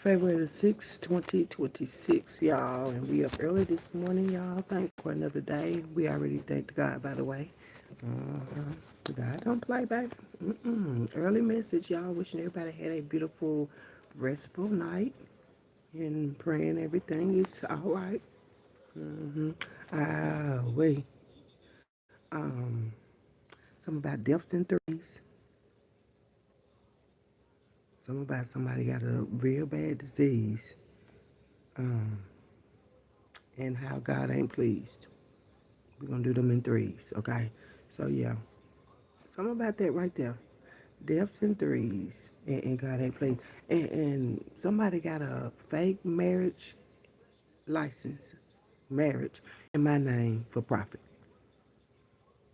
February the 6th, 2026, y'all. And we up early this morning, y'all. Thank for another day. We already thanked God, by the way. God don't play, baby. Early message, y'all. Wishing everybody had a beautiful, restful night. And praying everything is all right. Wait. Something about deaths and threes. Something about somebody got a real bad disease. And how God ain't pleased. We're gonna do them in threes, okay? So yeah, something about that right there. Deaths in threes, and God ain't played. And somebody got a fake marriage license, marriage in my name for profit.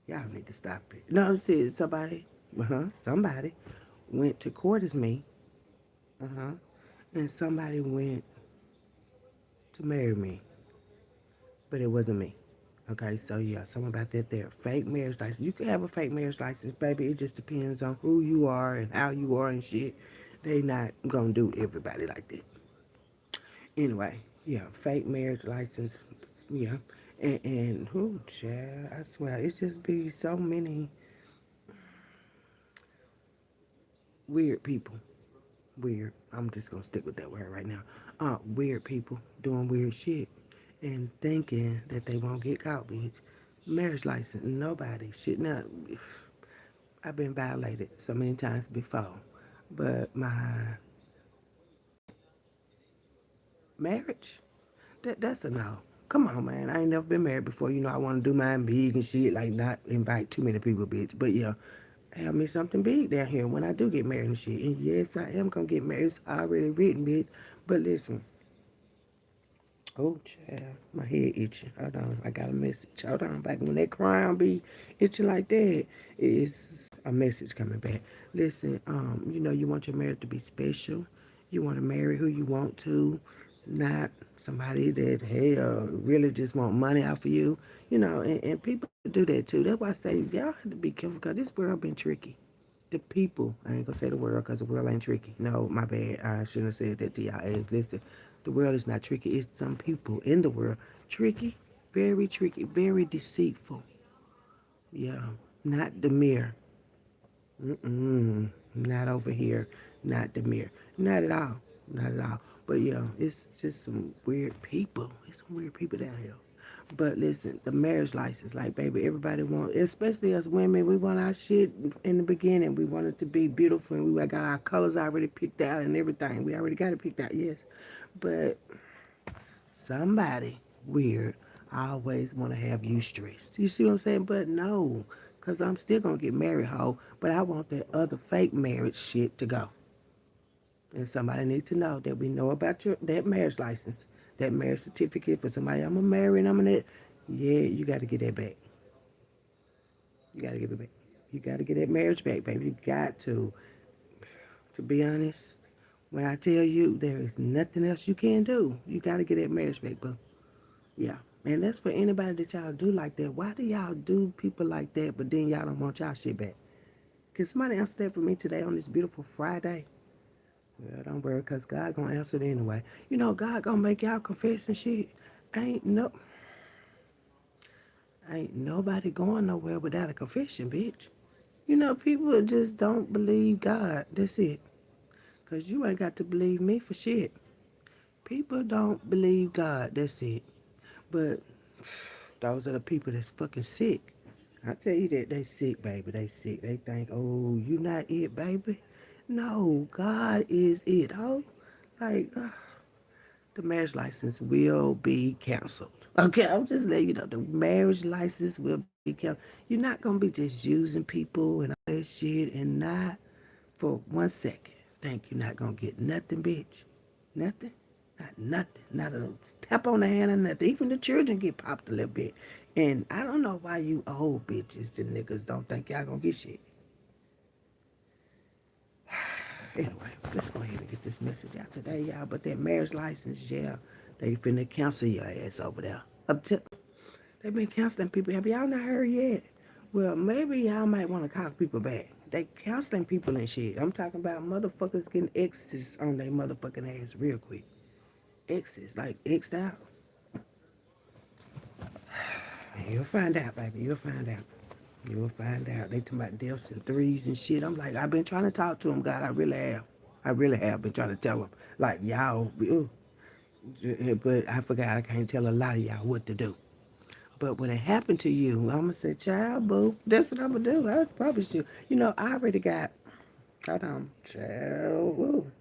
Y'all need to stop it. No, I'm saying somebody went to court as me, and somebody went to marry me, but it wasn't me. Okay, so yeah, something about that there. Fake marriage license. You can have a fake marriage license, baby. It just depends on who you are and how you are and shit. They not gonna do everybody like that. Anyway, yeah, fake marriage license. Yeah. And who, child, I swear, it's just be so many weird people. Weird. I'm just gonna stick with that word right now. Weird people doing weird shit and thinking that they won't get caught, bitch. Marriage license, nobody should not. I've been violated so many times before, but my marriage, that's a no. Come on, man. I ain't never been married before. You know, I want to do mine big and shit, like not invite too many people, bitch. But yeah, have me something big down here when I do get married and shit. And yes, I am gonna get married. It's already written, bitch. But listen, oh, child, my head itching. Hold on, I got a message. Hold on, back when that crown be itching like that, it's a message coming back. Listen, you know, you want your marriage to be special. You want to marry who you want to, not somebody that, hey, really just want money off of you. You know, and people do that too. That's why I say y'all have to be careful because this world been tricky. The people, I ain't gonna say the world because the world ain't tricky. No, my bad. I shouldn't have said that to y'all ass. Listen, the world is not tricky. It's some people in the world. Tricky, very deceitful. Yeah, not the mirror. Not over here. Not the mirror. Not at all. Not at all. But yeah, it's just some weird people. It's some weird people down here. But listen, the marriage license, like baby, everybody want, especially us women, we want our shit in the beginning. We want it to be beautiful, and we got our colors already picked out and everything. We already got it picked out, yes. But somebody weird always want to have you stressed. You see what I'm saying? But no, because I'm still going to get married, ho. But I want that other fake marriage shit to go. And somebody needs to know that we know about that marriage license, that marriage certificate for somebody I'm going to marry and I'm going to, yeah, you got to get that back. You got to give it back. You got to get that marriage back, baby. You got to. To be honest, when I tell you there is nothing else you can do, you got to get that marriage back, boo. Yeah. And that's for anybody that y'all do like that. Why do y'all do people like that, but then y'all don't want y'all shit back? Can somebody answer that for me today on this beautiful Friday? Well, don't worry, because God going to answer it anyway. You know, God going to make y'all confess and shit. Ain't no, ain't nobody going nowhere without a confession, bitch. You know, people just don't believe God. That's it. Because you ain't got to believe me for shit. People don't believe God. That's it. But those are the people that's fucking sick. I tell you that they sick, baby. They sick. They think, oh, you not it, baby. No, God is it. Oh, like the marriage license will be canceled. Okay, I'm just letting you know the marriage license will be canceled. You're not gonna be just using people and all that shit and not for 1 second think you're not gonna get nothing, bitch. Nothing. Not nothing. Not a tap on the hand or nothing. Even the children get popped a little bit. And I don't know why you old bitches and niggas don't think y'all gonna get shit. Anyway, let's go ahead and get this message out today, y'all. But that marriage license, yeah, they finna cancel your ass over there. Up to, they been canceling people. Have y'all not heard yet? Well, maybe y'all might want to call people back. They counseling people and shit. I'm talking about motherfuckers getting X's on their motherfucking ass real quick. X's, like X'd out. You'll find out, baby. You'll find out. You'll find out. They talking about deaths and threes and shit. I'm like, I've been trying to talk to them, God. I really have. I really have been trying to tell them. Like, y'all, but I forgot I can't tell a lot of y'all what to do. But when it happened to you, I'm going to say, child, boo, that's what I'm going to do. I promise you. You know, I already got, hold on, child, woo.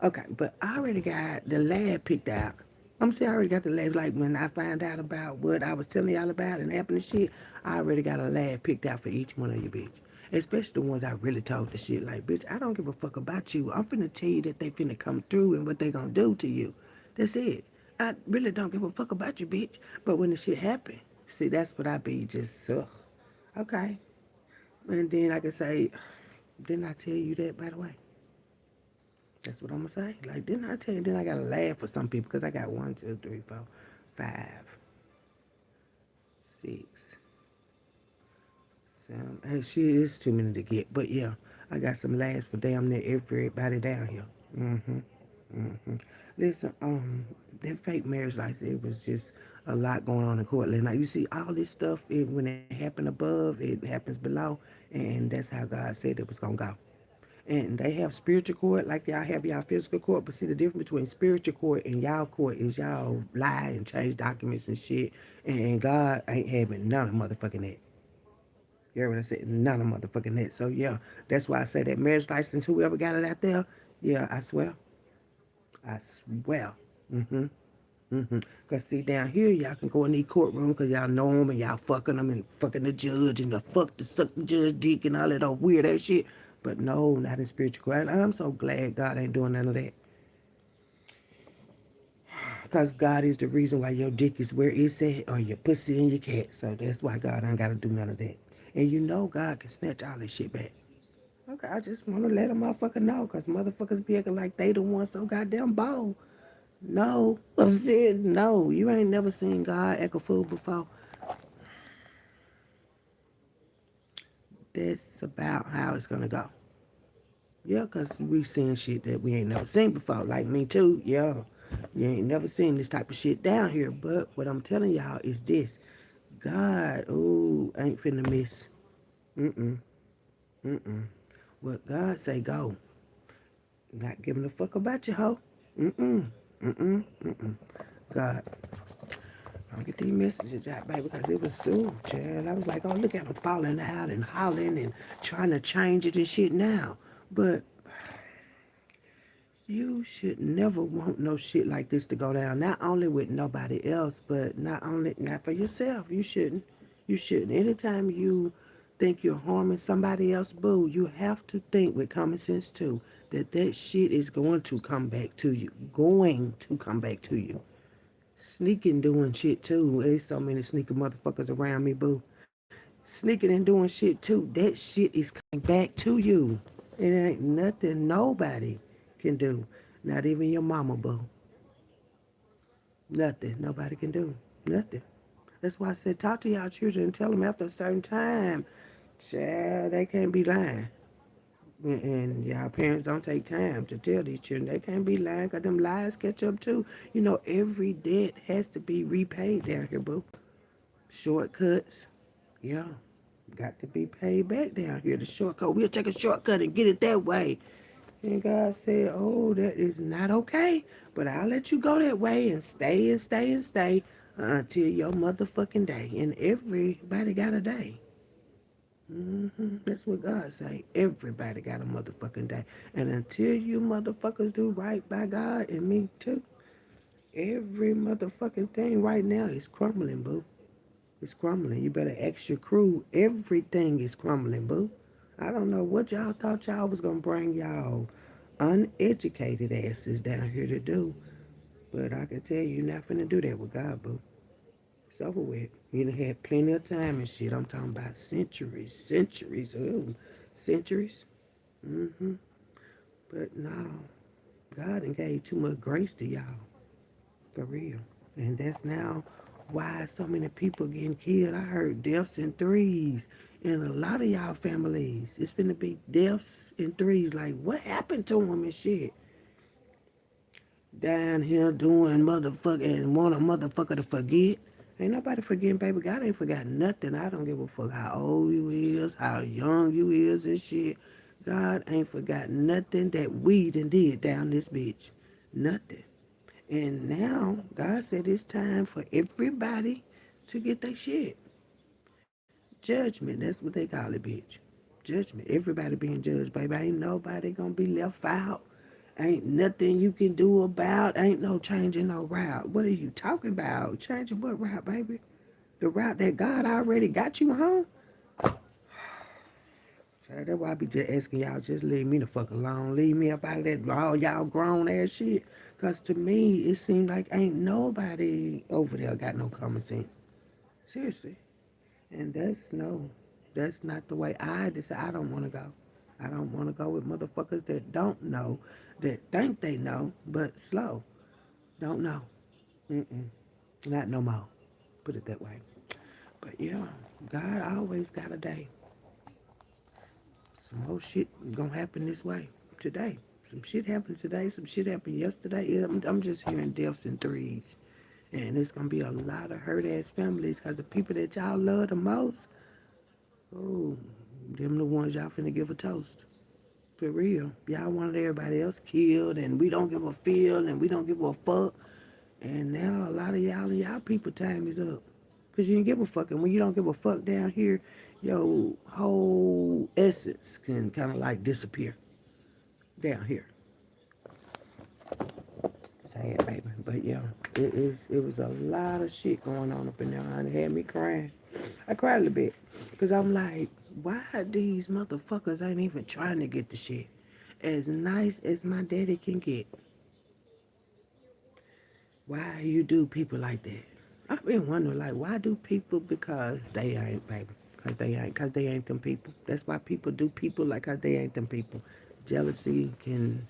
Okay, but I already got the lab picked out. I'm saying I already got the lab. Like when I find out about what I was telling y'all about and happened to shit, I already got a lab picked out for each one of you, bitch. Especially the ones I really told the shit. Like, bitch, I don't give a fuck about you. I'm finna tell you that they finna come through and what they gonna do to you. That's it. I really don't give a fuck about you, bitch. But when the shit happen, see, that's what I be just, okay. And then I can say, didn't I tell you that, by the way? That's what I'm gonna say. Like, didn't I tell you? Then I gotta laugh for some people because I got 1, 2, 3, 4, 5, 6, 7. Hey, shit, it's too many to get. But yeah, I got some laughs for damn near everybody down here. Listen, that fake marriage license, it was just a lot going on in court. Now you see all this stuff. When it happened above, it happens below, and that's how God said it was gonna go. And they have spiritual court like y'all have y'all physical court. But see, the difference between spiritual court and y'all court is y'all lie and change documents and shit. And God ain't having none of motherfucking that. You heard what I said? None of motherfucking that. So yeah, that's why I say that marriage license, whoever got it out there, yeah, I swear. I swear. Because see, down here, y'all can go in the courtroom because y'all know them and y'all fucking them and fucking the judge and the fuck the suck the judge dick and all that old weird ass shit. But no, not in spiritual court. I'm so glad God ain't doing none of that. Because God is the reason why your dick is where it's at or your pussy and your cat. So that's why God ain't got to do none of that. And you know God can snatch all this shit back. Okay, I just want to let a motherfucker know because motherfuckers be acting like they the one so goddamn bold. No, I'm saying no. You ain't never seen God act a fool before. That's about how it's gonna go. Yeah, because we seeing shit that we ain't never seen before. Like me too, yeah. You ain't never seen this type of shit down here. But what I'm telling y'all is this. God, ooh, ain't finna miss. Mm-mm, mm-mm. What God say go. Not giving a fuck about you, hoe. Mm-mm, mm-mm, mm-mm. God, don't get these messages out, baby, because it was soon, child. I was like, oh, look at them falling out and hollering and trying to change it and shit now. But you should never want no shit like this to go down. Not only with nobody else, but not for yourself. You shouldn't. You shouldn't. Anytime you think you're harming somebody else, boo, you have to think with common sense too that that shit is going to come back to you. Going to come back to you. Sneaking doing shit too. There's so many sneaking motherfuckers around me, boo. Sneaking and doing shit too. That shit is coming back to you. It ain't nothing nobody can do. Not even your mama, boo. Nothing. Nobody can do. Nothing. That's why I said talk to y'all children and tell them after a certain time. Child, they can't be lying. And y'all parents don't take time to tell these children they can't be lying because them lies catch up too. You know, every debt has to be repaid down here, boo. Shortcuts, yeah, got to be paid back down here. The shortcut, we'll take a shortcut and get it that way. And God said, oh, that is not okay. But I'll let you go that way and stay and stay and stay until your motherfucking day. And everybody got a day. That's what God say. Everybody got a motherfucking day. And until you motherfuckers do right by God and me too, every motherfucking thing right now is crumbling, boo. It's crumbling. You better ask your crew. Everything is crumbling, boo. I don't know what y'all thought y'all was gonna bring y'all uneducated asses down here to do. But I can tell you, you're not finna do that with God, boo. It's over with. You done had plenty of time and shit. I'm talking about centuries, centuries, centuries. But no, God done gave too much grace to y'all, for real. And that's now why so many people getting killed. I heard deaths in threes And a lot of y'all families, it's finna be deaths in threes. Like, what happened to them and shit? Down here doing motherfucker and want a motherfucker to forget. Ain't nobody forgetting, baby. God ain't forgot nothing. I don't give a fuck how old you is, how young you is and shit. God ain't forgot nothing that we done did down this bitch. Nothing. And now, God said it's time for everybody to get their shit. Judgment, that's what they call it, bitch. Judgment. Everybody being judged, baby. Ain't nobody gonna be left out. Ain't nothing you can do about. Ain't no changing no route. What are you talking about? Changing what route, baby? The route that God already got you home? So that's why I be just asking y'all, just leave me the fuck alone. Leave me up out of that all y'all grown ass shit. Cause to me, it seems like ain't nobody over there got no common sense. Seriously. And that's not the way I decide. I don't want to go. I don't want to go with motherfuckers that don't know, that think they know, but slow. Don't know. Mm-mm. Not no more. Put it that way. But yeah, God always got a day. Some more shit gonna happen this way today. Some shit happened today. Some shit happened yesterday. Yeah, I'm just hearing deaths in threes. And it's gonna be a lot of hurt ass families because the people that y'all love the most, oh, them the ones y'all finna give a toast. For real. Y'all wanted everybody else killed and we don't give a feel and we don't give a fuck. And now a lot of y'all and y'all people time is up. Cause you didn't give a fuck. And when you don't give a fuck down here, your whole essence can kind of like disappear down here. Sad, baby. But yeah, it was a lot of shit going on up in there. And it had me crying. I cried a little bit. Because I'm like, why these motherfuckers ain't even trying to get the shit? As nice as my daddy can get. Why you do people like that? I've been wondering, like, why do people? Because they ain't, baby. Cause they ain't them people. That's why people do people like cause they ain't them people. Jealousy can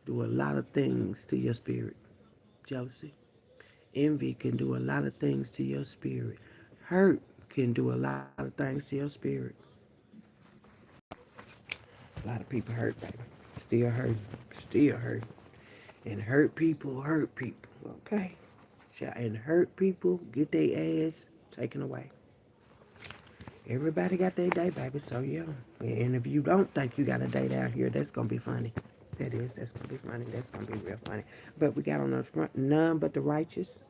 do a lot of things to your spirit. Jealousy. Envy can do a lot of things to your spirit. Hurt can do a lot of things to your spirit. A lot of people hurt, baby. Still hurt. Still hurt. And hurt people hurt people. Okay? And hurt people get their ass taken away. Everybody got their day, baby. So yeah. And if you don't think you got a day down here, that's gonna be funny. That's gonna be funny. That's gonna be real funny. But we got on the front, none but the righteous.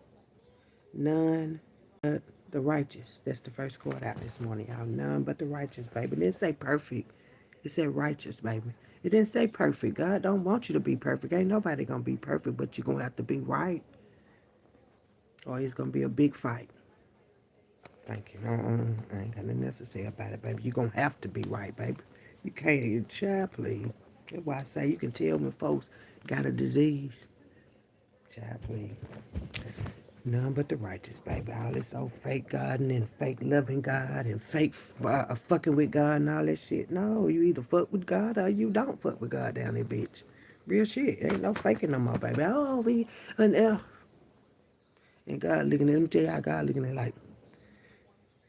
None but the righteous. That's the first quote out this morning, y'all. None but the righteous, baby. It didn't say perfect. It said righteous, baby. It didn't say perfect. God don't want you to be perfect. Ain't nobody gonna be perfect, but you're gonna have to be right. Or it's gonna be a big fight. Thank you. I ain't got nothing else to say about it, baby. You're gonna have to be right, baby. You can't, child, please. That's why I say you can tell when folks got a disease. Child, please. None but the righteous, baby. All this old fake God and fake loving God and fake fucking with God and all that shit. No, you either fuck with God or you don't fuck with God down there, bitch. Real shit. Ain't no faking no more, baby. Oh, we, and God looking at him, tell you how God looking at like,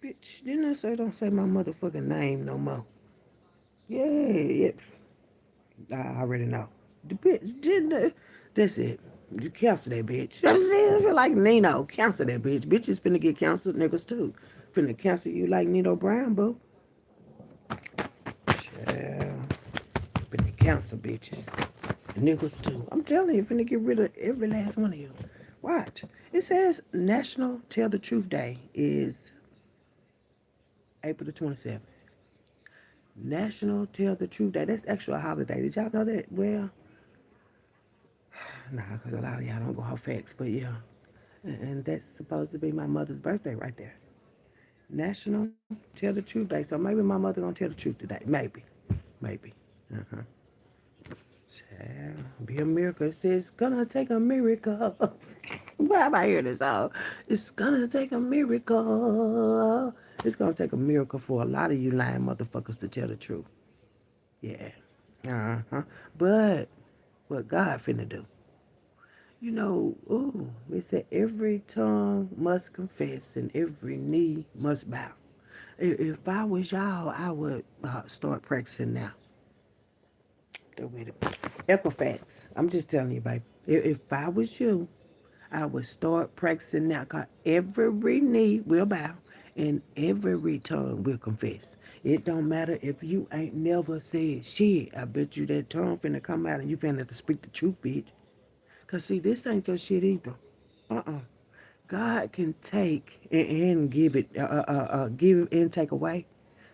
bitch, didn't I say don't say my motherfucking name no more? Yeah, yeah. I already know. The bitch didn't. That's it. You cancel that bitch. I'm saying, I feel like Nino. Cancel that bitch. Bitches finna get canceled, niggas too. Finna cancel you like Nino Brown, boo. Child. Finna cancel bitches. Niggas too. I'm telling you, finna get rid of every last one of you. Watch. It says National Tell the Truth Day is April the 27th. National Tell the Truth Day. That's actually a holiday. Did y'all know that? Well, nah, because a lot of y'all don't go off facts, but yeah. And that's supposed to be my mother's birthday right there. National Tell the Truth Day. So maybe my mother gonna tell the truth today. Maybe. Maybe. Uh-huh. Child, be a miracle. It says, it's gonna take a miracle. Why am I hearing this all? It's gonna take a miracle. It's gonna take a miracle for a lot of you lying motherfuckers to tell the truth. Yeah. Uh-huh. But what God finna do? You know, ooh, it said every tongue must confess and every knee must bow. If I was y'all, I would start practicing now. Go with it. Equifax. I'm just telling you, baby. If I was you, I would start practicing now. Cause every knee will bow and every tongue will confess. It don't matter if you ain't never said shit. I bet you that tongue finna come out and you finna have to speak the truth, bitch. Cause see, this ain't your shit either. Uh-uh. God can take and give it, give and take away.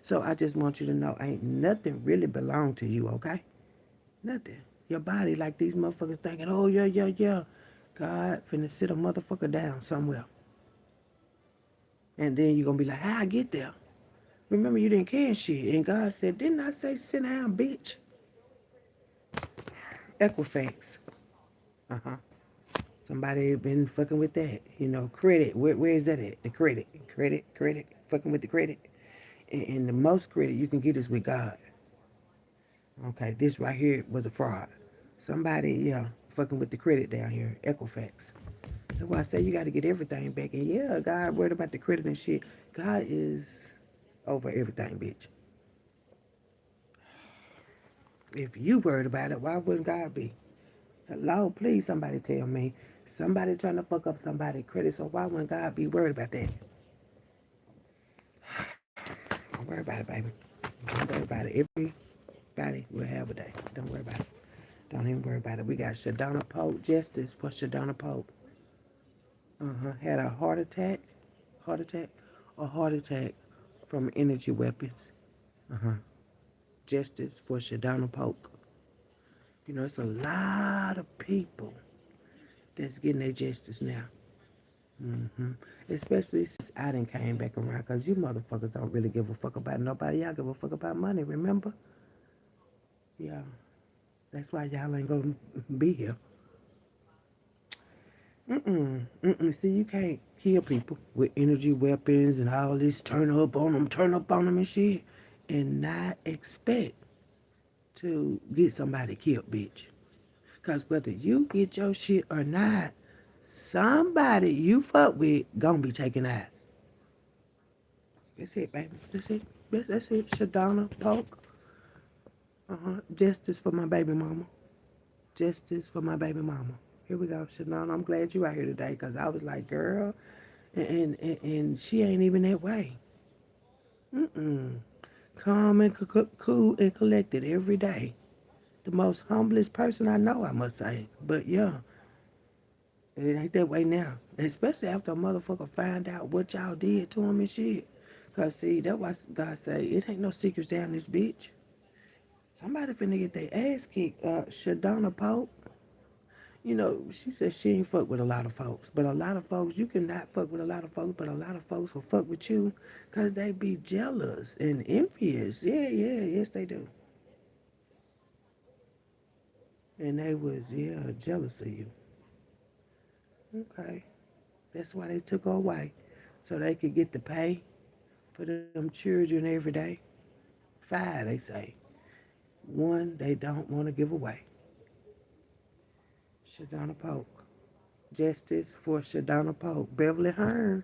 So I just want you to know, ain't nothing really belong to you, okay? Nothing. Your body, like these motherfuckers thinking, oh yeah, yeah, yeah. God finna sit a motherfucker down somewhere, and then you gonna be like, how I get there? Remember, you didn't care shit, and God said, didn't I say sit down, bitch? Equifax. Uh huh. Somebody been fucking with that. You know, credit. Where is that at? The credit. Credit. Fucking with the credit. And the most credit you can get is with God. Okay, this right here was a fraud. Somebody, yeah, fucking with the credit down here. Equifax. That's why I say you got to get everything back. And yeah, God worried about the credit and shit. God is over everything, bitch. If you worried about it, why wouldn't God be? Hello, please, somebody tell me. Somebody trying to fuck up somebody's credit, so why wouldn't God be worried about that? Don't worry about it, baby. Don't worry about it. Everybody will have a day. Don't worry about it. Don't even worry about it. We got Shadonna Pope, justice for Shadonna Pope. Had a heart attack, or heart attack from energy weapons. Uh-huh. Justice for Shadonna Pope. You know, it's a lot of people that's getting their justice now. hmm Especially since I done came back around, because you motherfuckers don't really give a fuck about nobody. Y'all give a fuck about money, remember? Yeah. That's why y'all ain't gonna be here. See, you can't kill people with energy weapons and all this turn up on them and shit, and not expect to get somebody killed, bitch. Because whether you get your shit or not, somebody you fuck with gonna be taken out. That's it, baby. That's it. That's it. Shadonna Polk. Justice for my baby mama. Justice for my baby mama. Here we go, Shadonna. I'm glad you out here today, because I was like, girl, and she ain't even that way. Mm-mm. Calm and cool and collected every day. The most humblest person I know, I must say. But yeah, it ain't that way now. Especially after a motherfucker find out what y'all did to him and shit. Cause see, that's why God say, it ain't no secrets down this bitch. Somebody finna get their ass kicked. Shadonna Pope. You know, she said she ain't fuck with a lot of folks. But a lot of folks, you cannot fuck with a lot of folks, but a lot of folks will fuck with you because they be jealous and envious. Yes, they do. And they was, yeah, jealous of you. Okay. That's why they took her away. So they could get the pay for them children every day. 5, they say. 1, they don't want to give away. Shadonna Polk. Justice for Shadonna Polk. Beverly Hearn,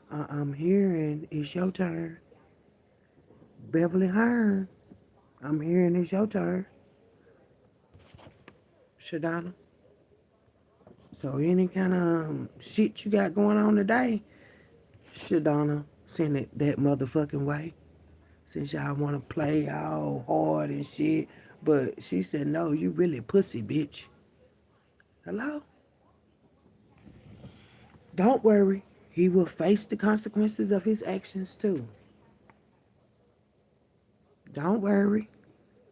I'm hearing it's your turn. Beverly Hearn, I'm hearing it's your turn. Shadonna. So any kind of shit you got going on today, Shadonna, send it that motherfucking way. Since y'all want to play all hard and shit. But she said, no, you really pussy, bitch. Hello? Don't worry. He will face the consequences of his actions too. Don't worry.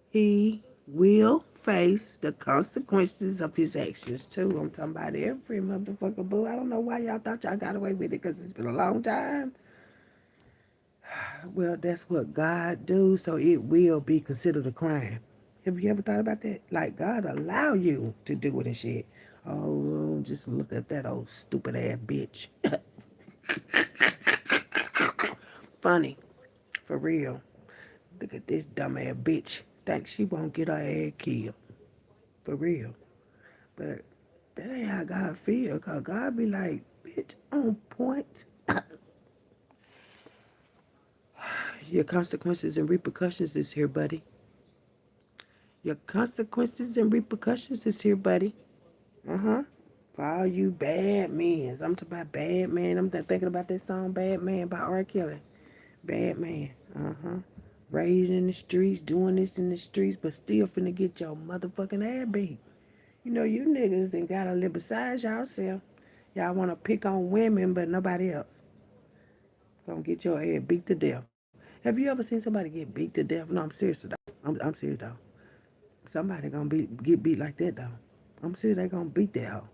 He will face the consequences of his actions too. I'm talking about every motherfucker boo. I don't know why y'all thought y'all got away with it, because it's been a long time. Well, that's what God do, so it will be considered a crime. Have you ever thought about that? Like, God allow you to do it and shit. Oh, just look at that old stupid ass bitch. Funny. For real. Look at this dumb ass bitch. Think she won't get her ass killed. For real. But that ain't how God feel. Cause God be like, bitch, on point. Your consequences and repercussions is here, buddy. Your consequences and repercussions is here, buddy. Uh-huh. For all you bad men. I'm talking about bad man. I'm thinking about that song Bad Man by R. Kelly. Bad man. Uh-huh. Raised in the streets, doing this in the streets, but still finna get your motherfucking ass beat. You know, you niggas done gotta live besides yourself. Y'all wanna pick on women, but nobody else. Gonna get your ass beat to death. Have you ever seen somebody get beat to death? No, I'm serious though. I'm serious though. Somebody gonna get beat like that though. I'm serious they gonna beat that hoe.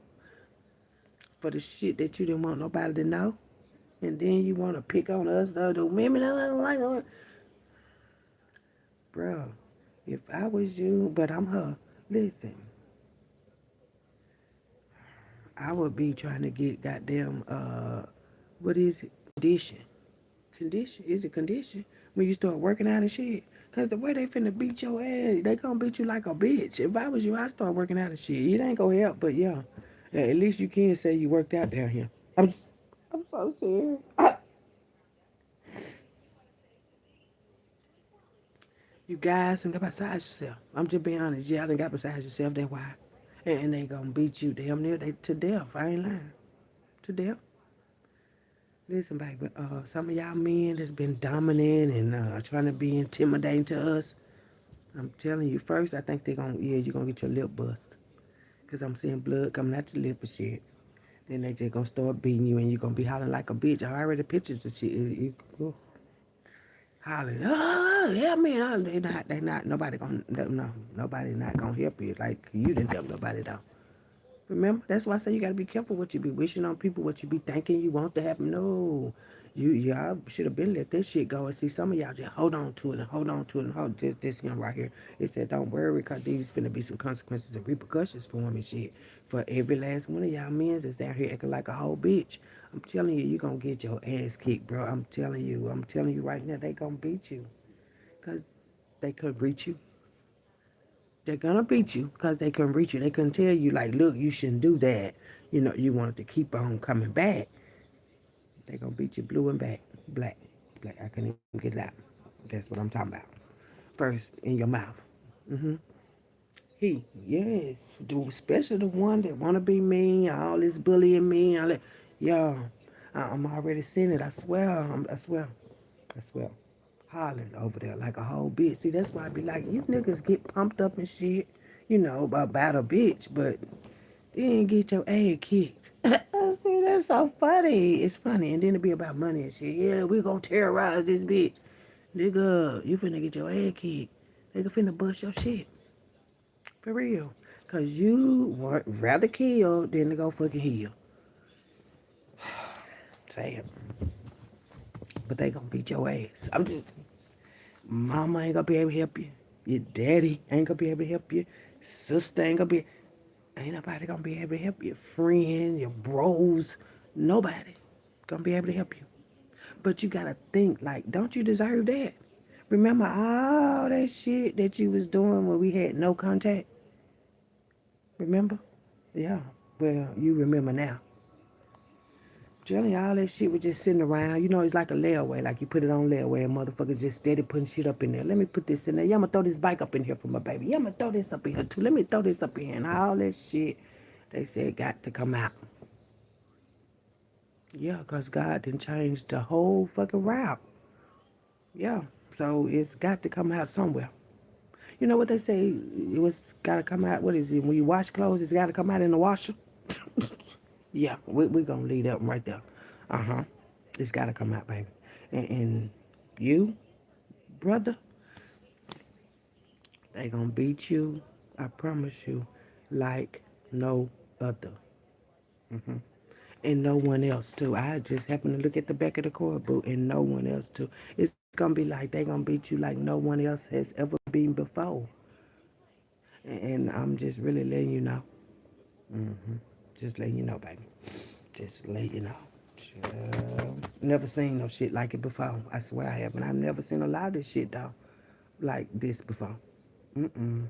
For the shit that you didn't want nobody to know. And then you wanna pick on us, the women. Bro, if I was you, but I'm her, listen, I would be trying to get goddamn, what is it? Condition. Condition? Is it condition? When you start working out and shit. Cause the way they finna beat your ass, they gonna beat you like a bitch. If I was you, I'd start working out and shit. It ain't gonna help, but yeah. Yeah, at least you can say you worked out down here. I'm so serious. You guys done got beside yourself. I'm just being honest. Y'all done got beside yourself. That's why. And they gonna beat you damn near to death. I ain't lying. To death. Listen, baby. Some of y'all men that's been dominant and trying to be intimidating to us. I'm telling you, first, I think they're gonna, yeah, you're gonna get your lip bust. Cause I'm seeing blood coming out your lip and shit. Then they just gonna start beating you and you're gonna be hollering like a bitch. I already pictures the shit. Hollering, oh, help me. Oh, they not, nobody gonna, no, nobody not gonna help you. Like, you didn't help nobody though. Remember? That's why I say you gotta be careful what you be wishing on people, what you be thinking you want to happen. No. Y'all should have been let this shit go. And see, some of y'all just hold on to it and hold on to it and hold this young right here. It said, don't worry, because these finna be some consequences and repercussions for him and shit. For every last one of y'all men that's down here acting like a whole bitch. I'm telling you, you gonna get your ass kicked, bro. I'm telling you right now, they gonna beat you. Because they could reach you. They're gonna beat you because they couldn't reach you. They couldn't tell you, like, look, you shouldn't do that. You know, you wanted to keep on coming back. They're gonna beat you blue and black. I couldn't even get it out. That's what I'm talking about. First, in your mouth. hmm yes, especially the one that wanna be mean, all this bullying me, all that. Yo, I'm already seeing it. I swear, I swear. Hollering over there like a whole bitch. See, that's why I be like, you niggas get pumped up and shit, you know, about a bitch, but then get your ass kicked. See, that's so funny. It's funny. And then it be about money and shit. Yeah, we gonna terrorize this bitch. Nigga, you finna get your ass kicked. Nigga finna bust your shit. For real. Cause you would rather kill than to go fucking heal. Say it. But they gonna beat your ass. I'm just, mama ain't gonna be able to help you. Your daddy ain't gonna be able to help you. Sister ain't gonna be, ain't nobody gonna be able to help you. Friend, your bros, nobody gonna be able to help you. But you gotta think like, don't you deserve that? Remember all that shit that you was doing when we had no contact? Remember? Yeah. Well, you remember now. Jelly, all that shit was just sitting around. You know, it's like a layaway. Like you put it on layaway and motherfuckers just steady putting shit up in there. Let me put this in there. Yeah, I'm gonna throw this bike up in here for my baby. Yeah, I'm gonna throw this up in here too. Let me throw this up in here. And all that shit, they said got to come out. Yeah, because God didn't change the whole fucking route. Yeah. So it's got to come out somewhere. You know what they say? It was got to come out. What is it? When you wash clothes, it's got to come out in the washer. Yeah, we're going to leave that one right there. Uh-huh. It's got to come out, baby. And you, brother, they going to beat you, I promise you, like no other. hmm And no one else, too. I just happened to look at the back of the court book and no one else, too. It's going to be like they going to beat you like no one else has ever been before. And I'm just really letting you know. hmm Just letting you know, baby. Just letting you know. Never seen no shit like it before. I swear I haven't. I've never seen a lot of this shit, though, like this before. Mm-mm.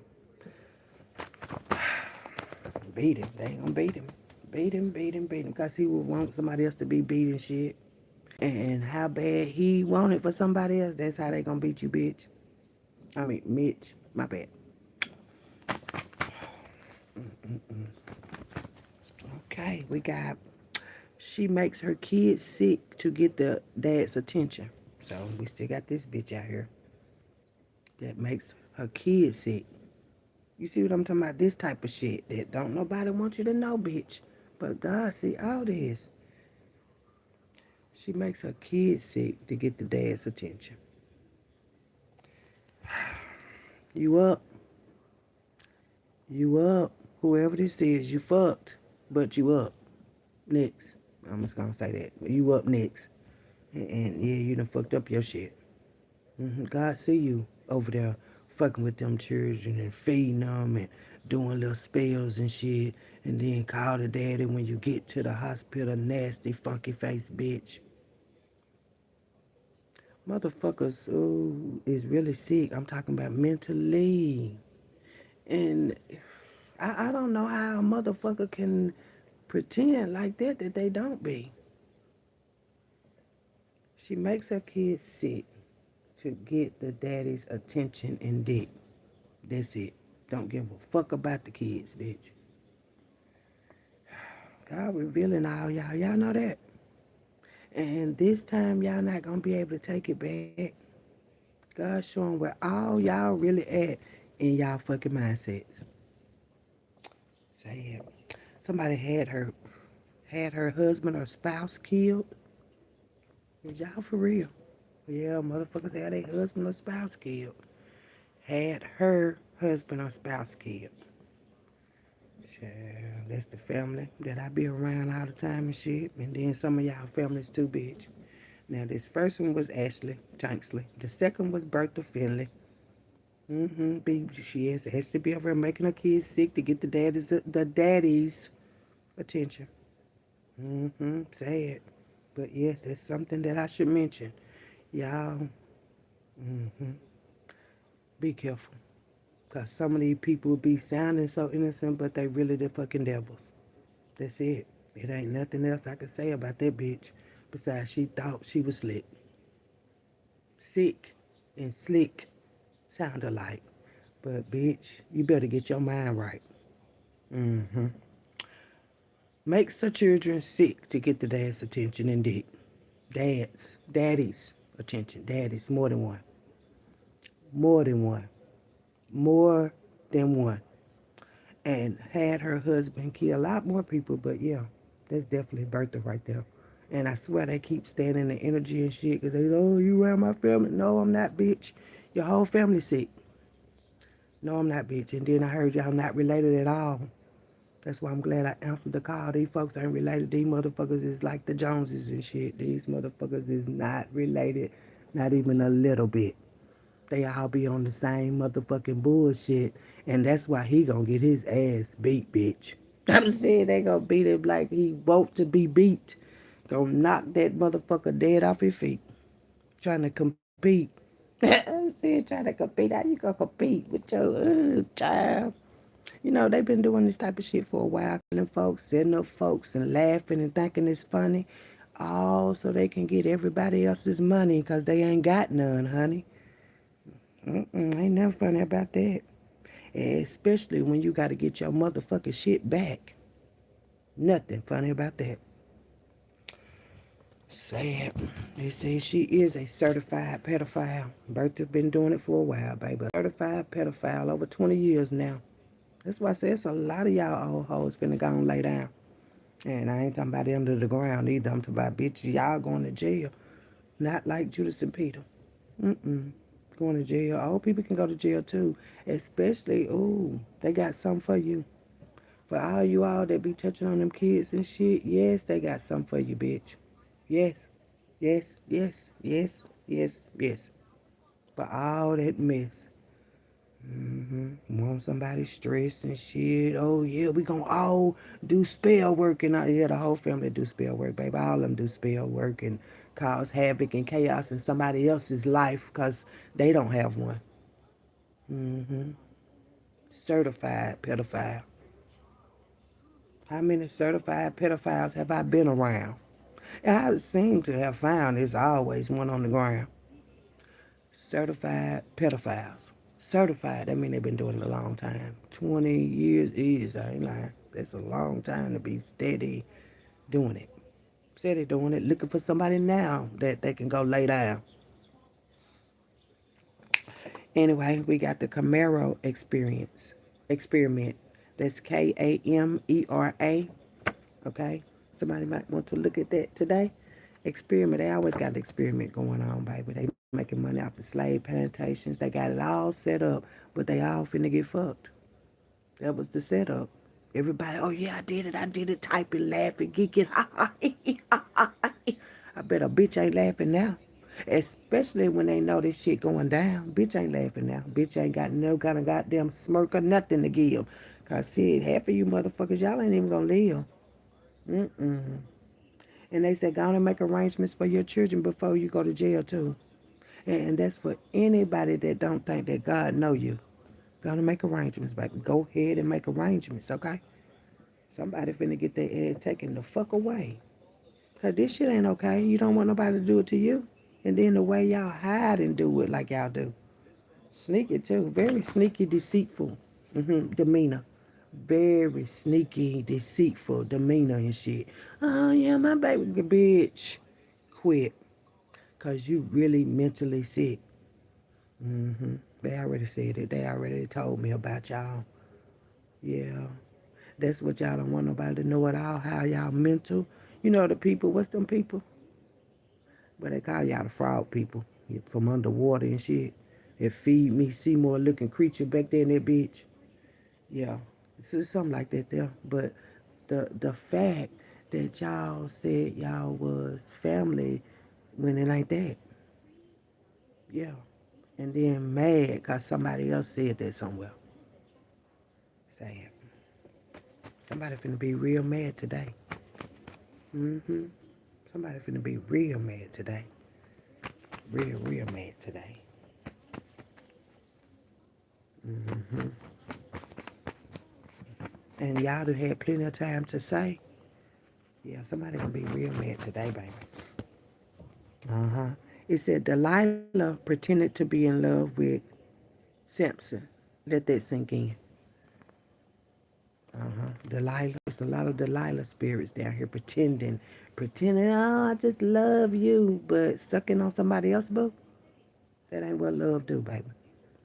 Beat him. They ain't gonna beat him. Beat him. Because he would want somebody else to be beating shit. And how bad he wanted for somebody else, that's how they gonna beat you, bitch. I mean, Mitch. My bad. Okay, we got. She makes her kids sick to get the dad's attention. So we still got this bitch out here that makes her kids sick. You see what I'm talking about? This type of shit that don't nobody want you to know, bitch. But God see all this. She makes her kids sick to get the dad's attention. You up. You up. Whoever this is, you fucked. But you up. Next. I'm just gonna say that. You up next. And yeah, you done fucked up your shit. God see you over there fucking with them children and feeding them and doing little spells and shit. And then call the daddy when you get to the hospital, nasty, funky face bitch. Motherfuckers who is really sick. I'm talking about mentally. And I don't know how a motherfucker can pretend like that they don't be. She makes her kids sick to get the daddy's attention and dick. That's it. Don't give a fuck about the kids, bitch. God revealing all y'all. Y'all know that. And this time, y'all not going to be able to take it back. God showing where all y'all really at in y'all fucking mindsets. Say it. Somebody had her husband or spouse killed. Is y'all for real? Yeah, motherfuckers had their husband or spouse killed. Had her husband or spouse killed. Child, that's the family that I be around all the time and shit. And then some of y'all families too, bitch. Now, this first one was Ashley Tanksley. The second was Bertha Finley. She is Ashley be over here making her kids sick to get the daddy's attention. Sad. But yes, that's something that I should mention. Y'all, be careful. Because some of these people be sounding so innocent, but they really the fucking devils. That's it. It ain't nothing else I can say about that bitch besides she thought she was slick. Sick and slick sound alike. But bitch, you better get your mind right. Makes her children sick to get the dad's attention indeed. Daddy's attention. Daddy's more than one. More than one. More than one. And had her husband kill a lot more people, but yeah, that's definitely Bertha right there. And I swear they keep standing the energy and shit because they, oh, you around my family. No, I'm not, bitch. Your whole family sick. No, I'm not, bitch. And then I heard y'all not related at all. That's why I'm glad I answered the call. These folks ain't related. These motherfuckers is like the Joneses and shit. These motherfuckers is not related, not even a little bit. They all be on the same motherfucking bullshit. And that's why he gonna get his ass beat, bitch. I'm saying they gonna beat him like he want to be beat. Gonna knock that motherfucker dead off his feet. Trying to compete. I'm saying trying to compete. How you gonna compete with your child? You know, they've been doing this type of shit for a while. Killing folks, setting up folks, and laughing and thinking it's funny. All so they can get everybody else's money because they ain't got none, honey. Ain't nothing funny about that. Especially when you got to get your motherfucking shit back. Nothing funny about that. Sad. They say she is a certified pedophile. Bertha's been doing it for a while, baby. Certified pedophile over 20 years now. That's why I say it's a lot of y'all old hoes finna go and lay down. And I ain't talking about under the ground either. I'm talking about bitches, y'all going to jail. Not like Judas and Peter. Going to jail. Old people can go to jail too. Especially, ooh, they got something for you. For all you all that be touching on them kids and shit, yes, they got something for you, bitch. Yes. Yes, yes, yes, yes, yes. For all that mess. Want somebody stressed and shit. Oh, yeah, we gonna all do spell work. And yeah, the whole family do spell work, baby. All of them do spell work and cause havoc and chaos in somebody else's life because they don't have one. Certified pedophile. How many certified pedophiles have I been around? I seem to have found there's always one on the ground. Certified pedophiles. Certified, that mean they've been doing it a long time. 20 years is, I ain't lying. That's a long time to be steady doing it. Steady doing it, looking for somebody now that they can go lay down. Anyway, we got the Camaro experiment. That's Kamera. Okay? Somebody might want to look at that today. Experiment. They always got the experiment going on, baby. They making money off the slave plantations. They got it all set up, but they all finna get fucked. That was the setup. Everybody, oh yeah, I did it, typing, laughing, geeking, ha ha, ha ha. I bet a bitch ain't laughing now. Especially when they know this shit going down. Bitch ain't laughing now. Bitch ain't got no kind of goddamn smirk or nothing to give. Cause shit, half of you motherfuckers, y'all ain't even gonna live. Mm-mm. And they said, go on and make arrangements for your children before you go to jail too. And that's for anybody that don't think that God know you. Go on and make arrangements, baby. Go ahead and make arrangements, okay? Somebody finna get their head taken the fuck away. Cause this shit ain't okay. You don't want nobody to do it to you. And then the way y'all hide and do it like y'all do. Sneaky too. Very sneaky, deceitful demeanor. Very sneaky, deceitful demeanor and shit. Oh yeah, my baby bitch. Quit. Cause you really mentally sick. They already said it. They already told me about y'all. Yeah. That's what y'all don't want nobody to know at all. How y'all mental. You know the people, what's them people? But they call y'all the frog people. From underwater and shit. That feed me Seymour looking creature back there in that bitch. Yeah. It's something like that there. But the fact that y'all said y'all was family when it ain't that. Yeah. And then mad because somebody else said that somewhere. Sad. Somebody finna be real mad today. Somebody finna be real mad today. Real mad today. And y'all done had plenty of time to say, yeah, somebody gonna be real mad today, baby. It said Delilah pretended to be in love with Samson. Let that sink in. Delilah. There's a lot of Delilah spirits down here pretending, oh, I just love you, but sucking on somebody else, boo. That ain't what love do, baby.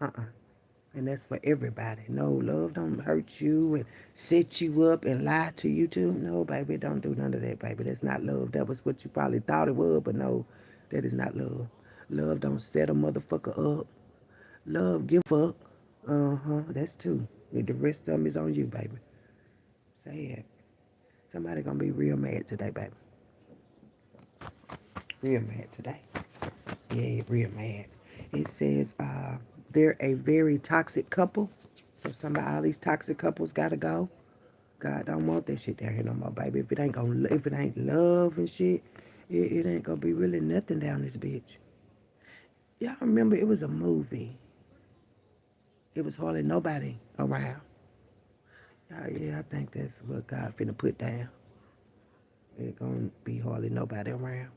Uh-uh. And that's for everybody. No, love don't hurt you and set you up and lie to you too. No, baby, don't do none of that, baby. That's not love. That was what you probably thought it was, but no, that is not love. Love don't set a motherfucker up. Love give up. That's two. The rest of them is on you, baby. Say it. Somebody gonna be real mad today, baby. Real mad today. Yeah, real mad. It says they're a very toxic couple. So all these toxic couples gotta go. God don't want that shit down here no more, baby. If it ain't love and shit, it ain't gonna be really nothing down this bitch. Y'all remember it was a movie. It was hardly nobody around. Yeah, I think that's what God finna put down. It gonna be hardly nobody around.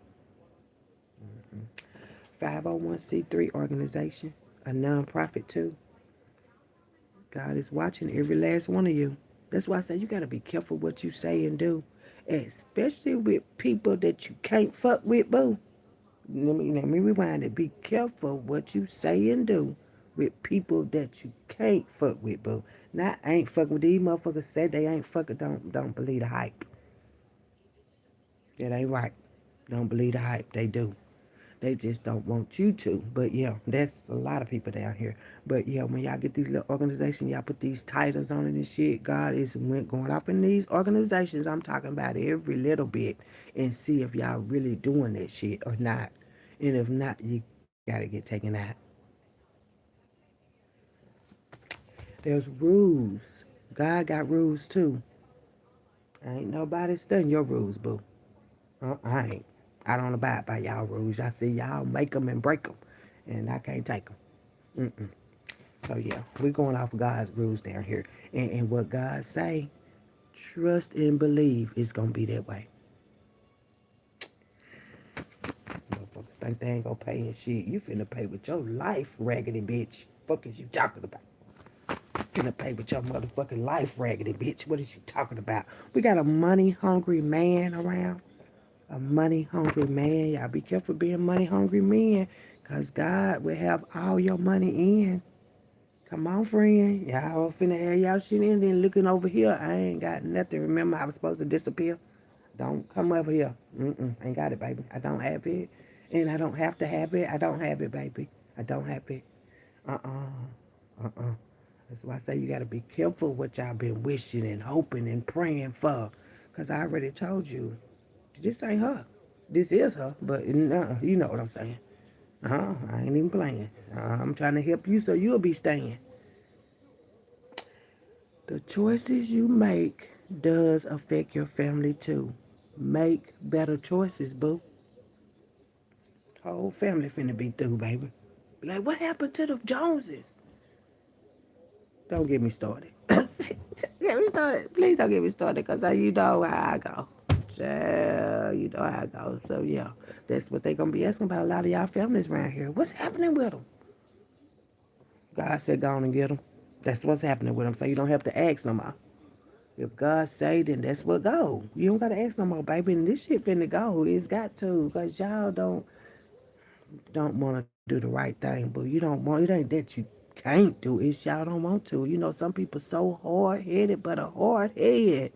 501c3 organization, a non-profit too. God is watching every last one of you. That's why I say you gotta be careful what you say and do, especially with people that you can't fuck with, boo. Let me rewind it. Be careful what you say and do with people that you can't fuck with, boo. Not ain't fucking with these motherfuckers. Say they ain't fucking. Don't believe the hype. That ain't right. Don't believe the hype. They do. They just don't want you to. But yeah, that's a lot of people down here. But yeah, when y'all get these little organizations, y'all put these titles on it and shit. God is going off in these organizations. I'm talking about every little bit and see if y'all really doing that shit or not. And if not, you gotta get taken out. There's rules. God got rules too. Ain't nobody studying your rules, boo. I ain't. I don't abide by y'all rules. I see y'all make them and break them, and I can't take them. So yeah, we're going off of God's rules down here, and what God say, trust and believe it's gonna be that way. think they ain't gonna pay and shit. You finna pay with your life, raggedy bitch. Fuck is you talking about? Finna pay with your motherfucking life, raggedy bitch. What is you talking about? We got a money hungry man around. A money hungry man. Y'all be careful being money hungry men. Cause God will have all your money in. Come on, friend. Y'all finna have y'all shit in. Then looking over here, I ain't got nothing. Remember, I was supposed to disappear. Don't come over here. Ain't got it, baby. I don't have it. And I don't have to have it. I don't have it, baby. I don't have it. Uh-uh. That's why I say you got to be careful what y'all been wishing and hoping and praying for. Because I already told you, this ain't her. This is her, but you know what I'm saying. I ain't even playing. I'm trying to help you so you'll be staying. The choices you make does affect your family too. Make better choices, boo. Whole family finna be through, baby. Like, what happened to the Joneses? Don't get me started. Get me started. Please don't get me started, because you know how I go. Yeah, you know how I go. So, yeah, that's what they going to be asking about a lot of y'all families around here. What's happening with them? God said go on and get them. That's what's happening with them. So you don't have to ask no more. If God say, then that's what go. You don't got to ask no more, baby. And this shit finna go. It's got to, because y'all don't want to do the right thing, but you don't want, it ain't that you can't do, it's y'all don't want to. You know, some people so hard-headed, but a hard head.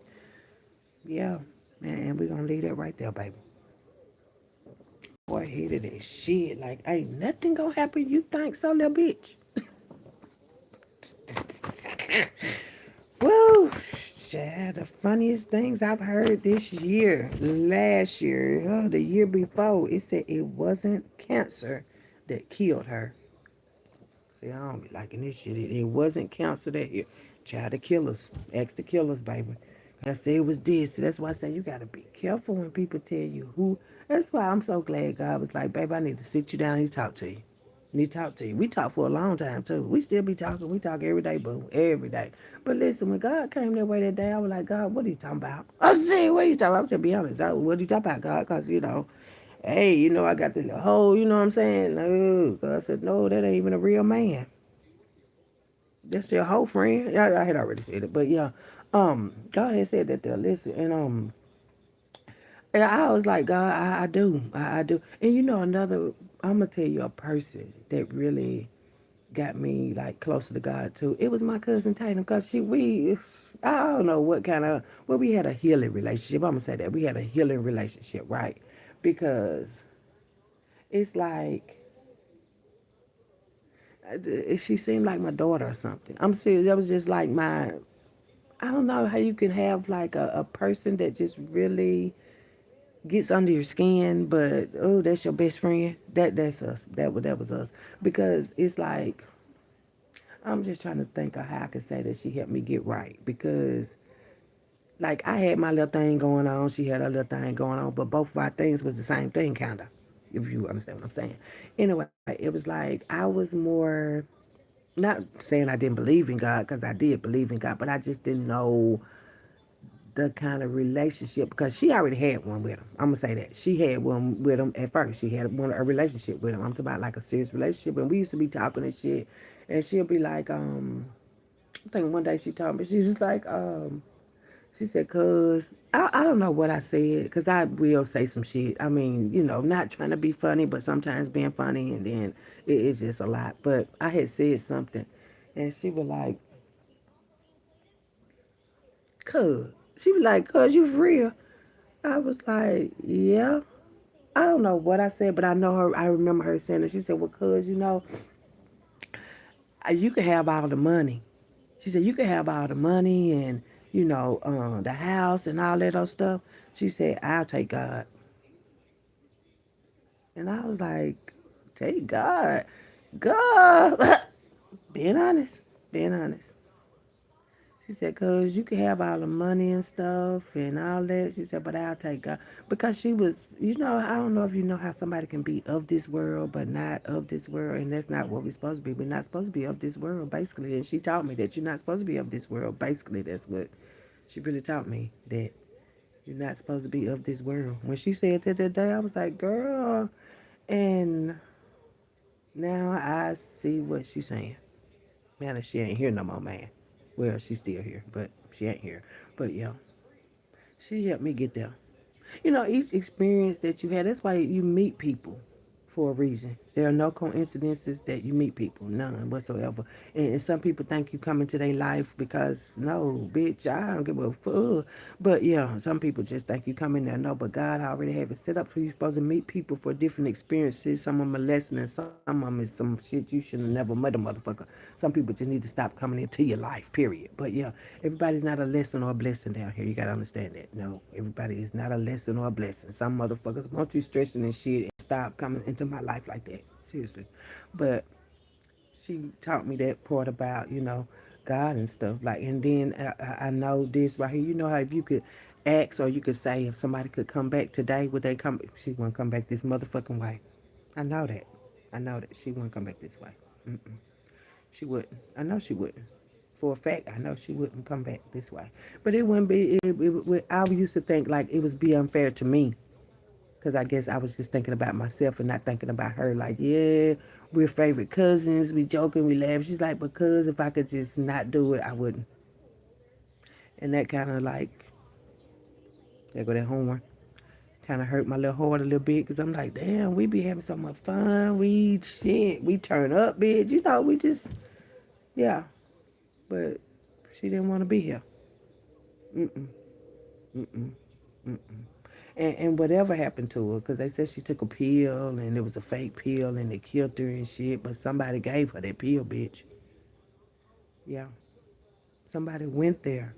Yeah, man, we gonna leave that right there, baby. Hard-headed as shit, like ain't nothing gonna happen. You think so, little bitch? Woo! Yeah, the funniest things I've heard this year, last year, the year before, it said it wasn't cancer that killed her. See, I don't be liking this shit. It wasn't cancer that here. Child the killers. Ask the killers, baby. I say it was this. So that's why I say you gotta be careful when people tell you who. That's why I'm so glad God was like, baby, I need to sit you down and talk to you. Need to talk to you. We talked for a long time too. We still be talking. We talk every day, boo. Every day. But listen, when God came that way that day, I was like, God, what are you talking about? I'm saying, what are you talking about? I'm just be honest. What are you talking about, God? Because, hey, I got the little hole, you know what I'm saying? No. God said, no, that ain't even a real man. That's your whole friend. I had already said it, but yeah, God had said that they'll listen, and I was like, God, I do, I do, and another, I'm gonna tell you a person that really got me like closer to God too. It was my cousin Tatum, cause I don't know what kind of, well, we had a healing relationship. I'm gonna say that we had a healing relationship, right? Because it's like she seemed like my daughter or something. I'm serious. That was just like I don't know how you can have like a person that just really gets under your skin, but oh, that's your best friend. That's us. That was us. Because it's like I'm just trying to think of how I could say that she helped me get right. Because like I had my little thing going on, she had her little thing going on, but both of our things was the same thing, kinda. If you understand what I'm saying. Anyway, it was like I was more, not saying I didn't believe in God, because I did believe in God, but I just didn't know the kind of relationship, because she already had one with him. I'm gonna say that she had one with him at first. She had a relationship with him. I'm talking about like a serious relationship, and we used to be talking and shit. And she'll be like, I think one day she told me, she was like, she said, cause I don't know what I said, cause I will say some shit. I mean, not trying to be funny, but sometimes being funny, and then it's just a lot. But I had said something, and she was like, cuz. She was like, cuz, you for real? I was like, yeah. I don't know what I said, but I know her. I remember her saying it. She said, well, cuz, you can have all the money. She said, you can have all the money and, the house and all that other stuff. She said, I'll take God. And I was like, take God. God. Being honest. Being honest. She said, cuz you can have all the money and stuff and all that. She said, but I'll take God. Because she was, I don't know if you know how somebody can be of this world, but not of this world. And that's not what we're supposed to be. We're not supposed to be of this world, basically. And she taught me that you're not supposed to be of this world. Basically, that's what she really taught me, that you're not supposed to be of this world. When she said that day, I was like, girl. And now I see what she's saying. Man, she ain't here no more, man. Well, she's still here, but she ain't here. But yeah, she helped me get there. You know, each experience that you had, that's why you meet people for a reason. There are no coincidences that you meet people, none whatsoever. And some people think you come into their life because, no, bitch, I don't give a fuck. But yeah, some people just think you come in there. No, but God already have it set up for you. You're supposed to meet people for different experiences. Some of them are lesson and some of them is some shit you should have never met a motherfucker. Some people just need to stop coming into your life, period. But yeah, everybody's not a lesson or a blessing down here. You gotta understand that. No, everybody is not a lesson or a blessing. Some motherfuckers want you stressing and shit and stop coming into my life like that. Seriously. But she taught me that part about, God and stuff. Like, and then I know this right here. You know how if you could ask or you could say if somebody could come back today, would they come? She wouldn't come back this motherfucking way. I know that. I know that she wouldn't come back this way. Mm-mm. She wouldn't. I know she wouldn't. For a fact, I know she wouldn't come back this way. But it wouldn't be. I used to think like it was be unfair to me because I guess I was just thinking about myself and not thinking about her. Like, yeah, we're favorite cousins. We joking, we laugh. She's like, because if I could just not do it, I wouldn't. And that kind of like, there go that horn. Kind of hurt my little heart a little bit because I'm like, damn, we be having so much fun. We turn up, bitch. We just, yeah. But she didn't want to be here. Mm-mm, mm-mm, mm-mm. And whatever happened to her, because they said she took a pill and it was a fake pill and they killed her and shit, but somebody gave her that pill, bitch. Yeah, somebody went there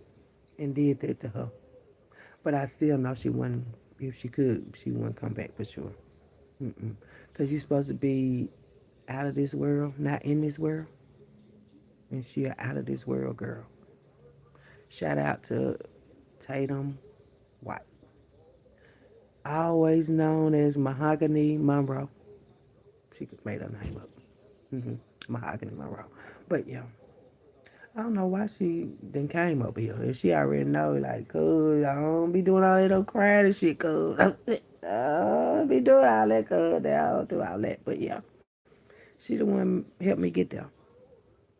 and did that to her. But I still know she wouldn't, if she could, she wouldn't come back for sure. Mm-mm. Because you're supposed to be out of this world, not in this world. And she a out of this world girl. Shout out to Tatum White. Always known as Mahogany Monroe. She made her name up. Mm-hmm. Mahogany Monroe. But yeah, I don't know why she then came up here. And she already know, like, cuz I don't be doing all that old crying and shit, cuz. I don't be doing all that, cuz. I don't do all that. But yeah, she the one helped me get there.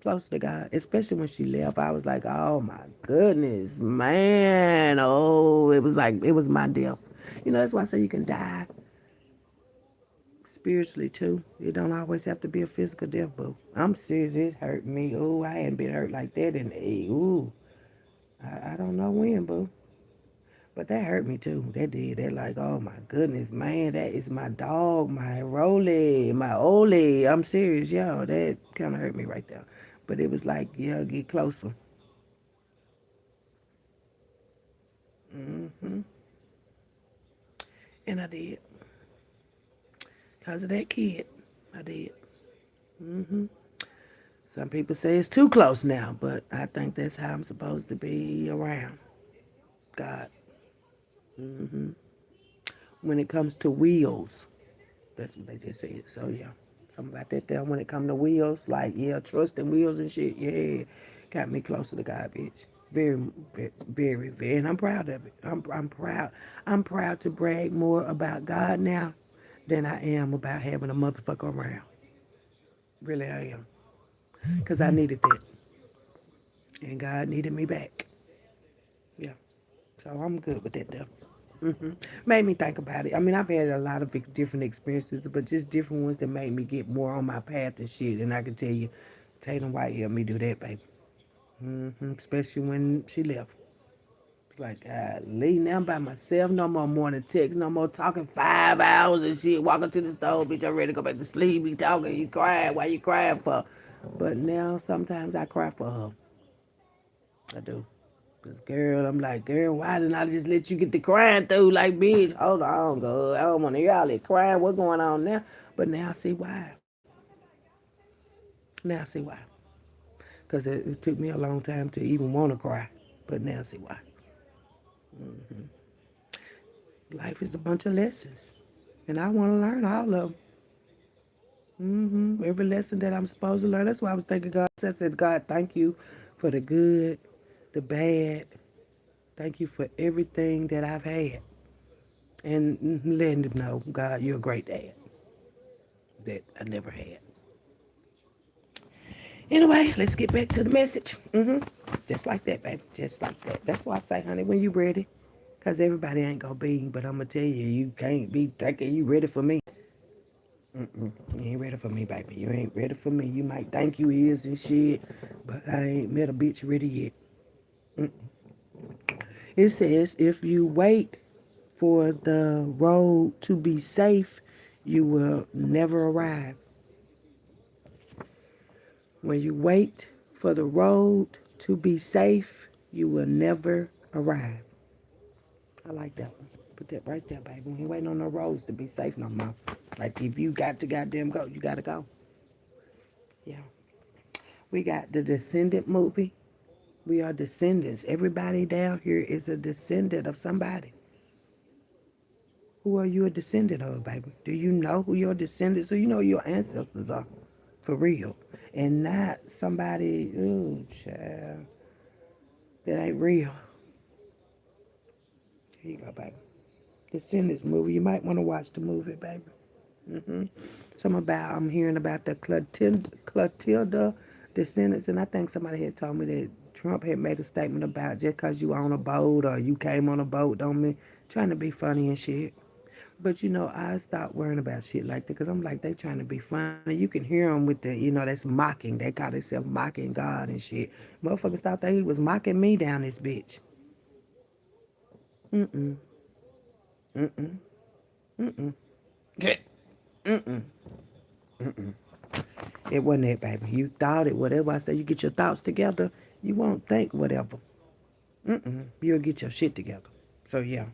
Close to God. Especially when she left. I was like, oh my goodness, man. Oh, it was like, it was my death. That's why I say you can die spiritually too. It don't always have to be a physical death, boo. I'm serious. It hurt me. Ooh, I hadn't been hurt like that in ooh. I don't know when, boo. But that hurt me too. That did. That like, oh my goodness, man, that is my dog, my Rolly, my Ole. I'm serious, yo. That kind of hurt me right there. But it was like, yeah, get closer. hmm And I did. Because of that kid. I did. hmm Some people say it's too close now, but I think that's how I'm supposed to be around God. hmm When it comes to wheels, that's what they just said. So yeah, something about that there. When it comes to wheels, like yeah, trust and wheels and shit. Yeah, got me closer to God, bitch. Very, very, very, and I'm proud of it. I'm proud. I'm proud to brag more about God now than I am about having a motherfucker around. Really, I am, cause I needed that, and God needed me back. Yeah. So I'm good with that though. Made me think about it. I mean, I've had a lot of different experiences, but just different ones that made me get more on my path and shit. And I can tell you, Tatum White helped me do that, baby. Especially when she left. It's like, leave now I'm by myself. No more morning texts. No more talking 5 hours and shit. Walking to the store, bitch. I'm ready to go back to sleep. Be talking. You crying. Why you crying for? But now sometimes I cry for her. I do. Cause girl, I'm like, girl, why didn't I just let you get the crying through? Like, bitch, hold on, girl. I don't want to hear all that crying. What's going on now? But now I see why. Now I see why. Cause it took me a long time to even want to cry. But now I see why. Life is a bunch of lessons. And I want to learn all of them. Every lesson that I'm supposed to learn. That's why I was thanking God. I said, God, thank you for the good, the bad. Thank you for everything that I've had. And letting them know, God, you're a great dad. that I never had. Anyway, let's get back to the message. Just like that, baby. Just like that. That's why I say, honey, when you ready, because everybody ain't going to be, but I'm going to tell you, you can't be thinking you ready for me. You ain't ready for me, baby. You ain't ready for me. You might think you is and shit, but I ain't met a bitch ready yet. It says, if you wait for the road to be safe, you will never arrive. When you wait for the road to be safe, you will never arrive. I like that one. Put that right there, baby. We ain't waiting on no roads to be safe no more. Like, if you got to goddamn go, you got to go. Yeah. We got the Descendant movie. We are descendants. Everybody down here is a descendant of somebody. Who are you a descendant of, baby? Do you know who your descendants are? You know who your ancestors are. For real. And not somebody, ooh, child, that ain't real. Here you go, baby. Descendants movie. You might want to watch the movie, baby. I'm hearing about the Clotilda descendants, and I think somebody had told me that Trump had made a statement about just because you on a boat or you came on a boat don't mean trying to be funny and shit. But I stopped worrying about shit like that because I'm like, they trying to be funny. You can hear them with that's mocking. They call themselves mocking God and shit. Motherfuckers thought that he was mocking me down this bitch. Mm-mm. Mm-mm. Mm-mm. Mm-mm. Mm-mm. It wasn't that, baby. You thought it, whatever I say, you get your thoughts together, you won't think whatever. You'll get your shit together. So, yeah,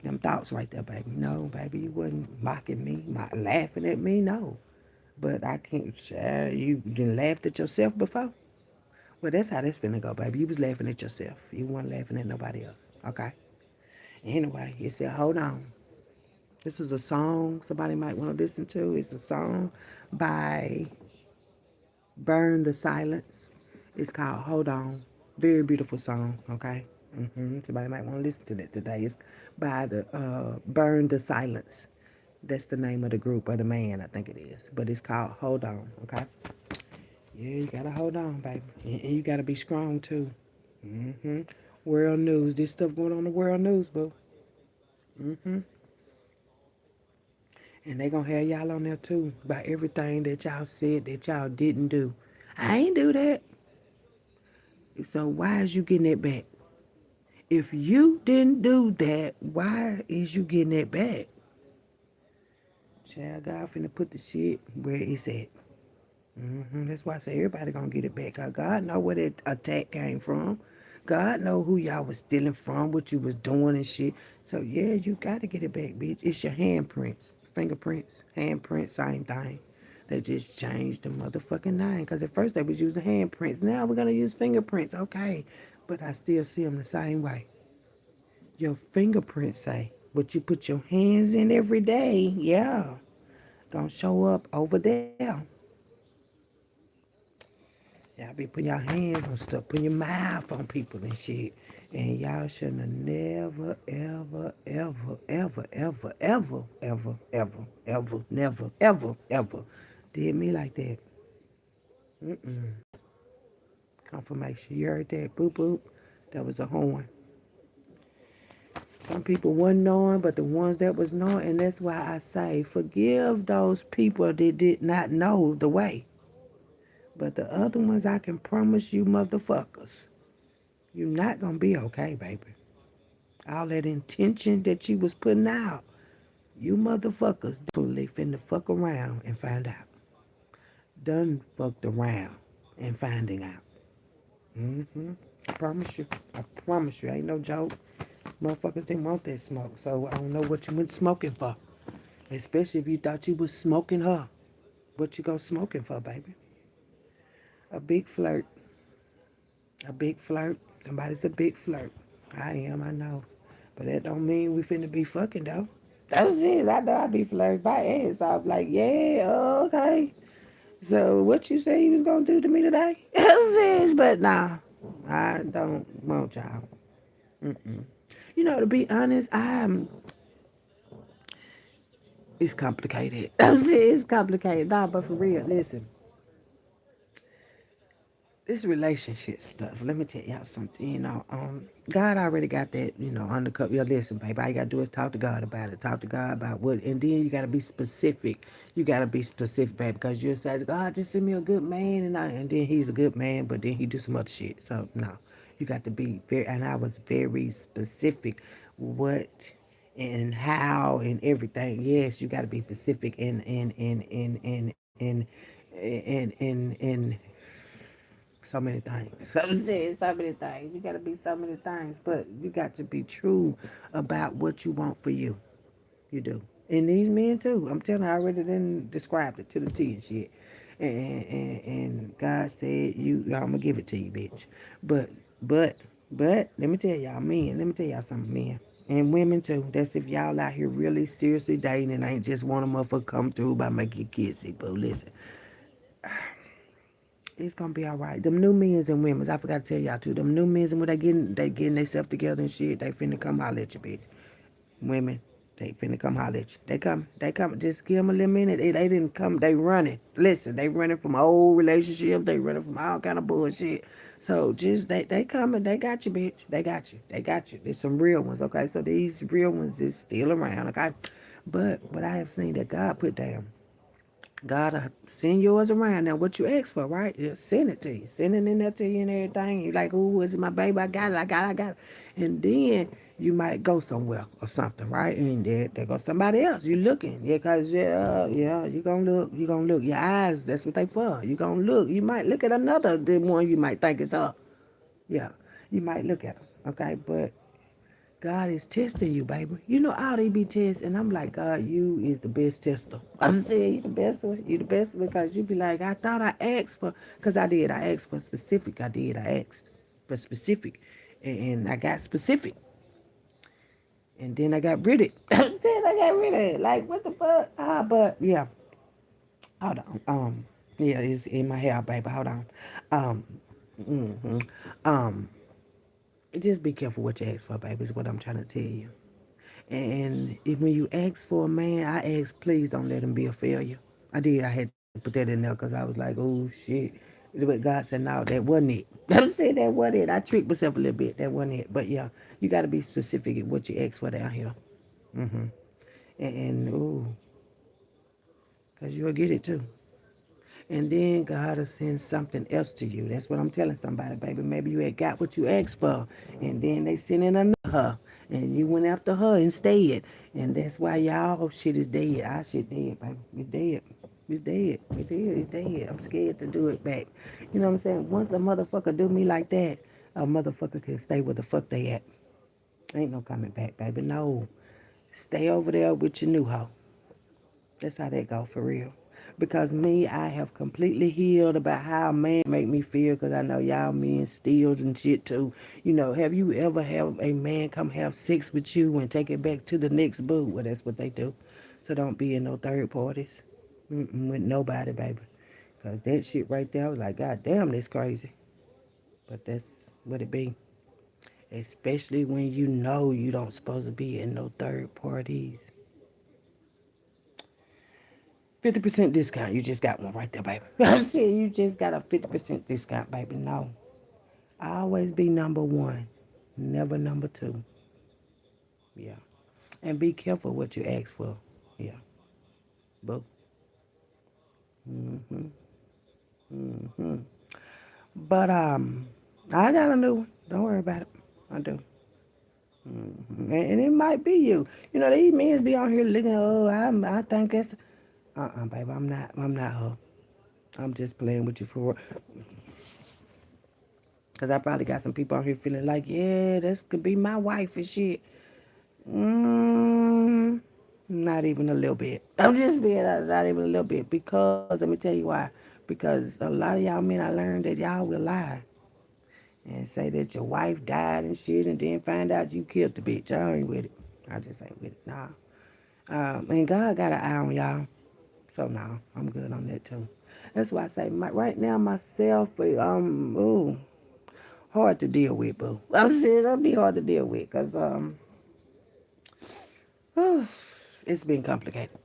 them thoughts right there, baby. No, baby, you wasn't mocking me, laughing at me, no. But I can't, you done laughed at yourself before? Well, that's how this finna go, baby. You was laughing at yourself. You weren't laughing at nobody else, okay? Anyway, it said, hold on. This is a song somebody might want to listen to. It's a song by Burn the Silence. It's called Hold On. Very beautiful song, okay? Somebody might want to listen to that today. It's by the Burn the Silence. That's the name of the group or the man, I think it is. But it's called Hold On, okay? Yeah, you gotta hold on, baby. And you gotta be strong, too. World news. This stuff going on in the world news, boo. And they gonna have y'all on there, too, about everything that y'all said that y'all didn't do. I ain't do that. So why is you getting it back? If you didn't do that, why is you getting it back? Child, God finna put the shit where it's at. That's why I say everybody gonna get it back. 'Cause God know where that attack came from. God know who y'all was stealing from, what you was doing and shit. So yeah, you gotta get it back, bitch. It's your handprints, fingerprints, handprints, same thing. They just changed the motherfucking name. Cause at first they was using handprints. Now we're gonna use fingerprints. Okay, but I still see them the same way. Your fingerprints say what you put your hands in every day. Yeah, gonna show up over there. Y'all be putting your hands on stuff, putting your mouth on people and shit. And y'all shouldn't have never, ever, ever, ever, ever, ever, ever, ever, ever, never, ever, ever did me like that. Confirmation. You heard that? Boop, boop. That was a horn. Some people wasn't knowing, but the ones that was knowing, and that's why I say, forgive those people that did not know the way. But the other ones, I can promise you motherfuckers, you're not going to be okay, baby. All that intention that you was putting out, you motherfuckers definitely finna fuck around and find out. Done fucked around and finding out. I promise you. I promise you. Ain't no joke. Motherfuckers didn't want that smoke, so I don't know what you went smoking for. Especially if you thought you was smoking her. What you go smoking for, baby? A big flirt. A big flirt. Somebody's a big flirt. I am, I know. But that don't mean we finna be fucking, though. That's it. I know I be flirting my ass off. Like, yeah, okay. So what you say you was gonna do to me today? But nah, I don't want y'all. To be honest, It's complicated. I'm saying it's complicated. Nah, but for real, listen. This relationship stuff, let me tell y'all something, God already got that, undercover. Yeah, listen, baby, all you gotta do is talk to God about it. Talk to God about what, and then you gotta be specific. You gotta be specific, baby, because you'll say, God, just send me a good man, and then he's a good man, but then he do some other shit. So, no, you got to be very, and I was very specific what and how and everything. Yes, you got to be specific in so many things. So many things. You gotta be so many things, but you got to be true about what you want for you. You do. And these men too. I'm telling you, I already didn't describe it to the T and shit. And God said, I'm gonna give it to you, bitch. But but let me tell y'all, men, let me tell y'all something, men. And women too. That's if y'all out here really seriously dating and ain't just want a motherfucker come through by making kissy. But listen, it's gonna be all right. Them new men's and women's, I forgot to tell y'all too. Them new men's and when they getting themselves together and shit, they finna come holler at you, bitch. Women, they finna come holler at you. They come. Just give them a little minute. They didn't come. They running. Listen, they running from old relationships. They running from all kind of bullshit. So just they coming. They got you, bitch. They got you. They got you. There's some real ones, okay? So these real ones is still around, okay? But I have seen that God put down. God send yours around. Now, what you ask for, right? Yeah, send it to you. Send it in there to you and everything. You like, ooh, it's my baby. I got it. I got it. And then you might go somewhere or something, right? And there goes somebody else. You looking. Yeah, because, yeah, you going to look. You going to look. Your eyes, that's what they for. You going to look. You might look at another, the one you might think is her. Yeah, you might look at them, okay? But God is testing you, baby. You know how they be testing. And I'm like, God, you is the best tester. I'm saying you the best one. You the best one because you be like, I thought I asked for, because I did. I asked for specific. I did. I asked for specific. And I got specific. And then I got rid of it. I'm saying I got rid of it. Like, what the fuck? But yeah. Hold on. Yeah, it's in my hair, baby. Hold on. Um, hmm um, just be careful what you ask for, baby, is what I'm trying to tell you. And when you ask for a man, I ask, please don't let him be a failure. I did. I had to put that in there because I was like, oh, shit. But God said, no, that wasn't it. I said that wasn't it. I tricked myself a little bit. That wasn't it. But yeah, you got to be specific at what you ask for down here. Mm-hmm. Ooh, because you'll get it too. And then God will send something else to you. That's what I'm telling somebody, baby. Maybe you had got what you asked for, and then they sent in another her, and you went after her instead. And that's why y'all shit is dead. Our shit dead, baby. It's dead. It's dead. It's dead. It's dead. I'm scared to do it back. You know what I'm saying? Once a motherfucker do me like that, a motherfucker can stay where the fuck they at. Ain't no coming back, baby. No. Stay over there with your new hoe. That's how that go for real. Because me, I have completely healed about how a man make me feel. Because I know y'all men steals and shit too. Have you ever have a man come have sex with you and take it back to the next boo? Well, that's what they do. So don't be in no third parties. With nobody, baby. Because that shit right there, I was like, God damn, that's crazy. But that's what it be. Especially when you know you don't supposed to be in no third parties. 50% discount. You just got one right there, baby. I'm saying you just got a 50% discount, baby. No. I always be number one, never number two. Yeah. And be careful what you ask for. Yeah. Boo. Mm-hmm. Mm-hmm. But I got a new one. Don't worry about it. I do. And it might be you. These men be out here looking. Oh, I think that's. Baby. I'm not. I'm not her. I'm just playing with you for. Because I probably got some people out here feeling like, yeah, this could be my wife and shit. Mm, not even a little bit. I'm just being not even a little bit. Because, let me tell you why. Because a lot of y'all men, I learned that y'all will lie. And say that your wife died and shit. And then find out you killed the bitch. I ain't with it. I just ain't with it. Nah. And God got an eye on y'all. So, no, I'm good on that too. That's why I say, right now, myself, ooh. Hard to deal with, boo. I'm serious. That'll be hard to deal with because it's been complicated.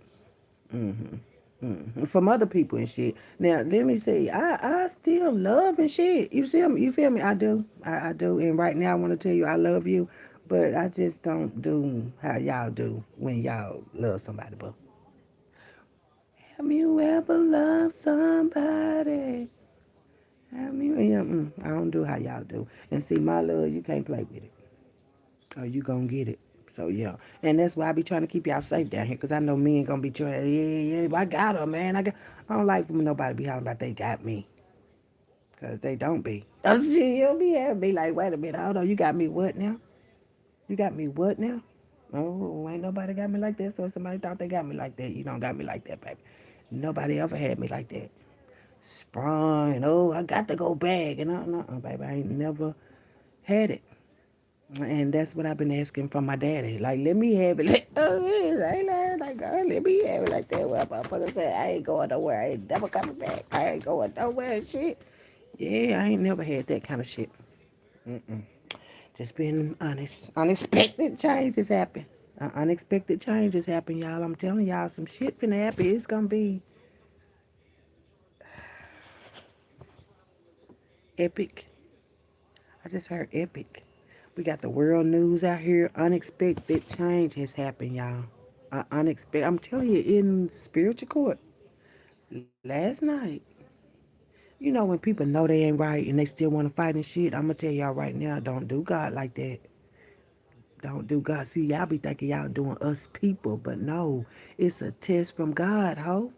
From other people and shit. Now let me see. I still love and shit. You see me? You feel me? I do. I do. And right now I want to tell you I love you, but I just don't do how y'all do when y'all love somebody. But have you ever loved somebody? Have you? Yeah, I don't do how y'all do. And see, my love, you can't play with it. Oh, you gonna get it. So yeah, and that's why I be trying to keep y'all safe down here, cause I know men gonna be trying. Yeah, I got her, man. I don't like when nobody be hollering about they got me, cause they don't be. Oh shit, you'll be having me like, wait a minute, hold on, you got me what now? You got me what now? Oh, ain't nobody got me like that. So if somebody thought they got me like that, you don't got me like that, baby. Nobody ever had me like that. Sprung, oh, I got to go back, and no, baby, I ain't never had it. And that's what I've been asking from my daddy. Like, let me have it. Like, oh, yes, I ain't learned. Like, oh, let me have it like that. Well, motherfucker said, I ain't going nowhere. I ain't never coming back. I ain't going nowhere and shit. Yeah, I ain't never had that kind of shit. Just being honest. Unexpected changes happen. Unexpected changes happen, y'all. I'm telling y'all, some shit finna happen. It's gonna be epic. I just heard epic. We got the world news out here. Unexpected change has happened, y'all. Unexpected. I'm telling you, in spiritual court last night. You know when people know they ain't right and they still want to fight and shit. I'm gonna tell y'all right now, don't do God like that. Don't do God. See, y'all be thinking y'all doing us people, but no, it's a test from God, ho.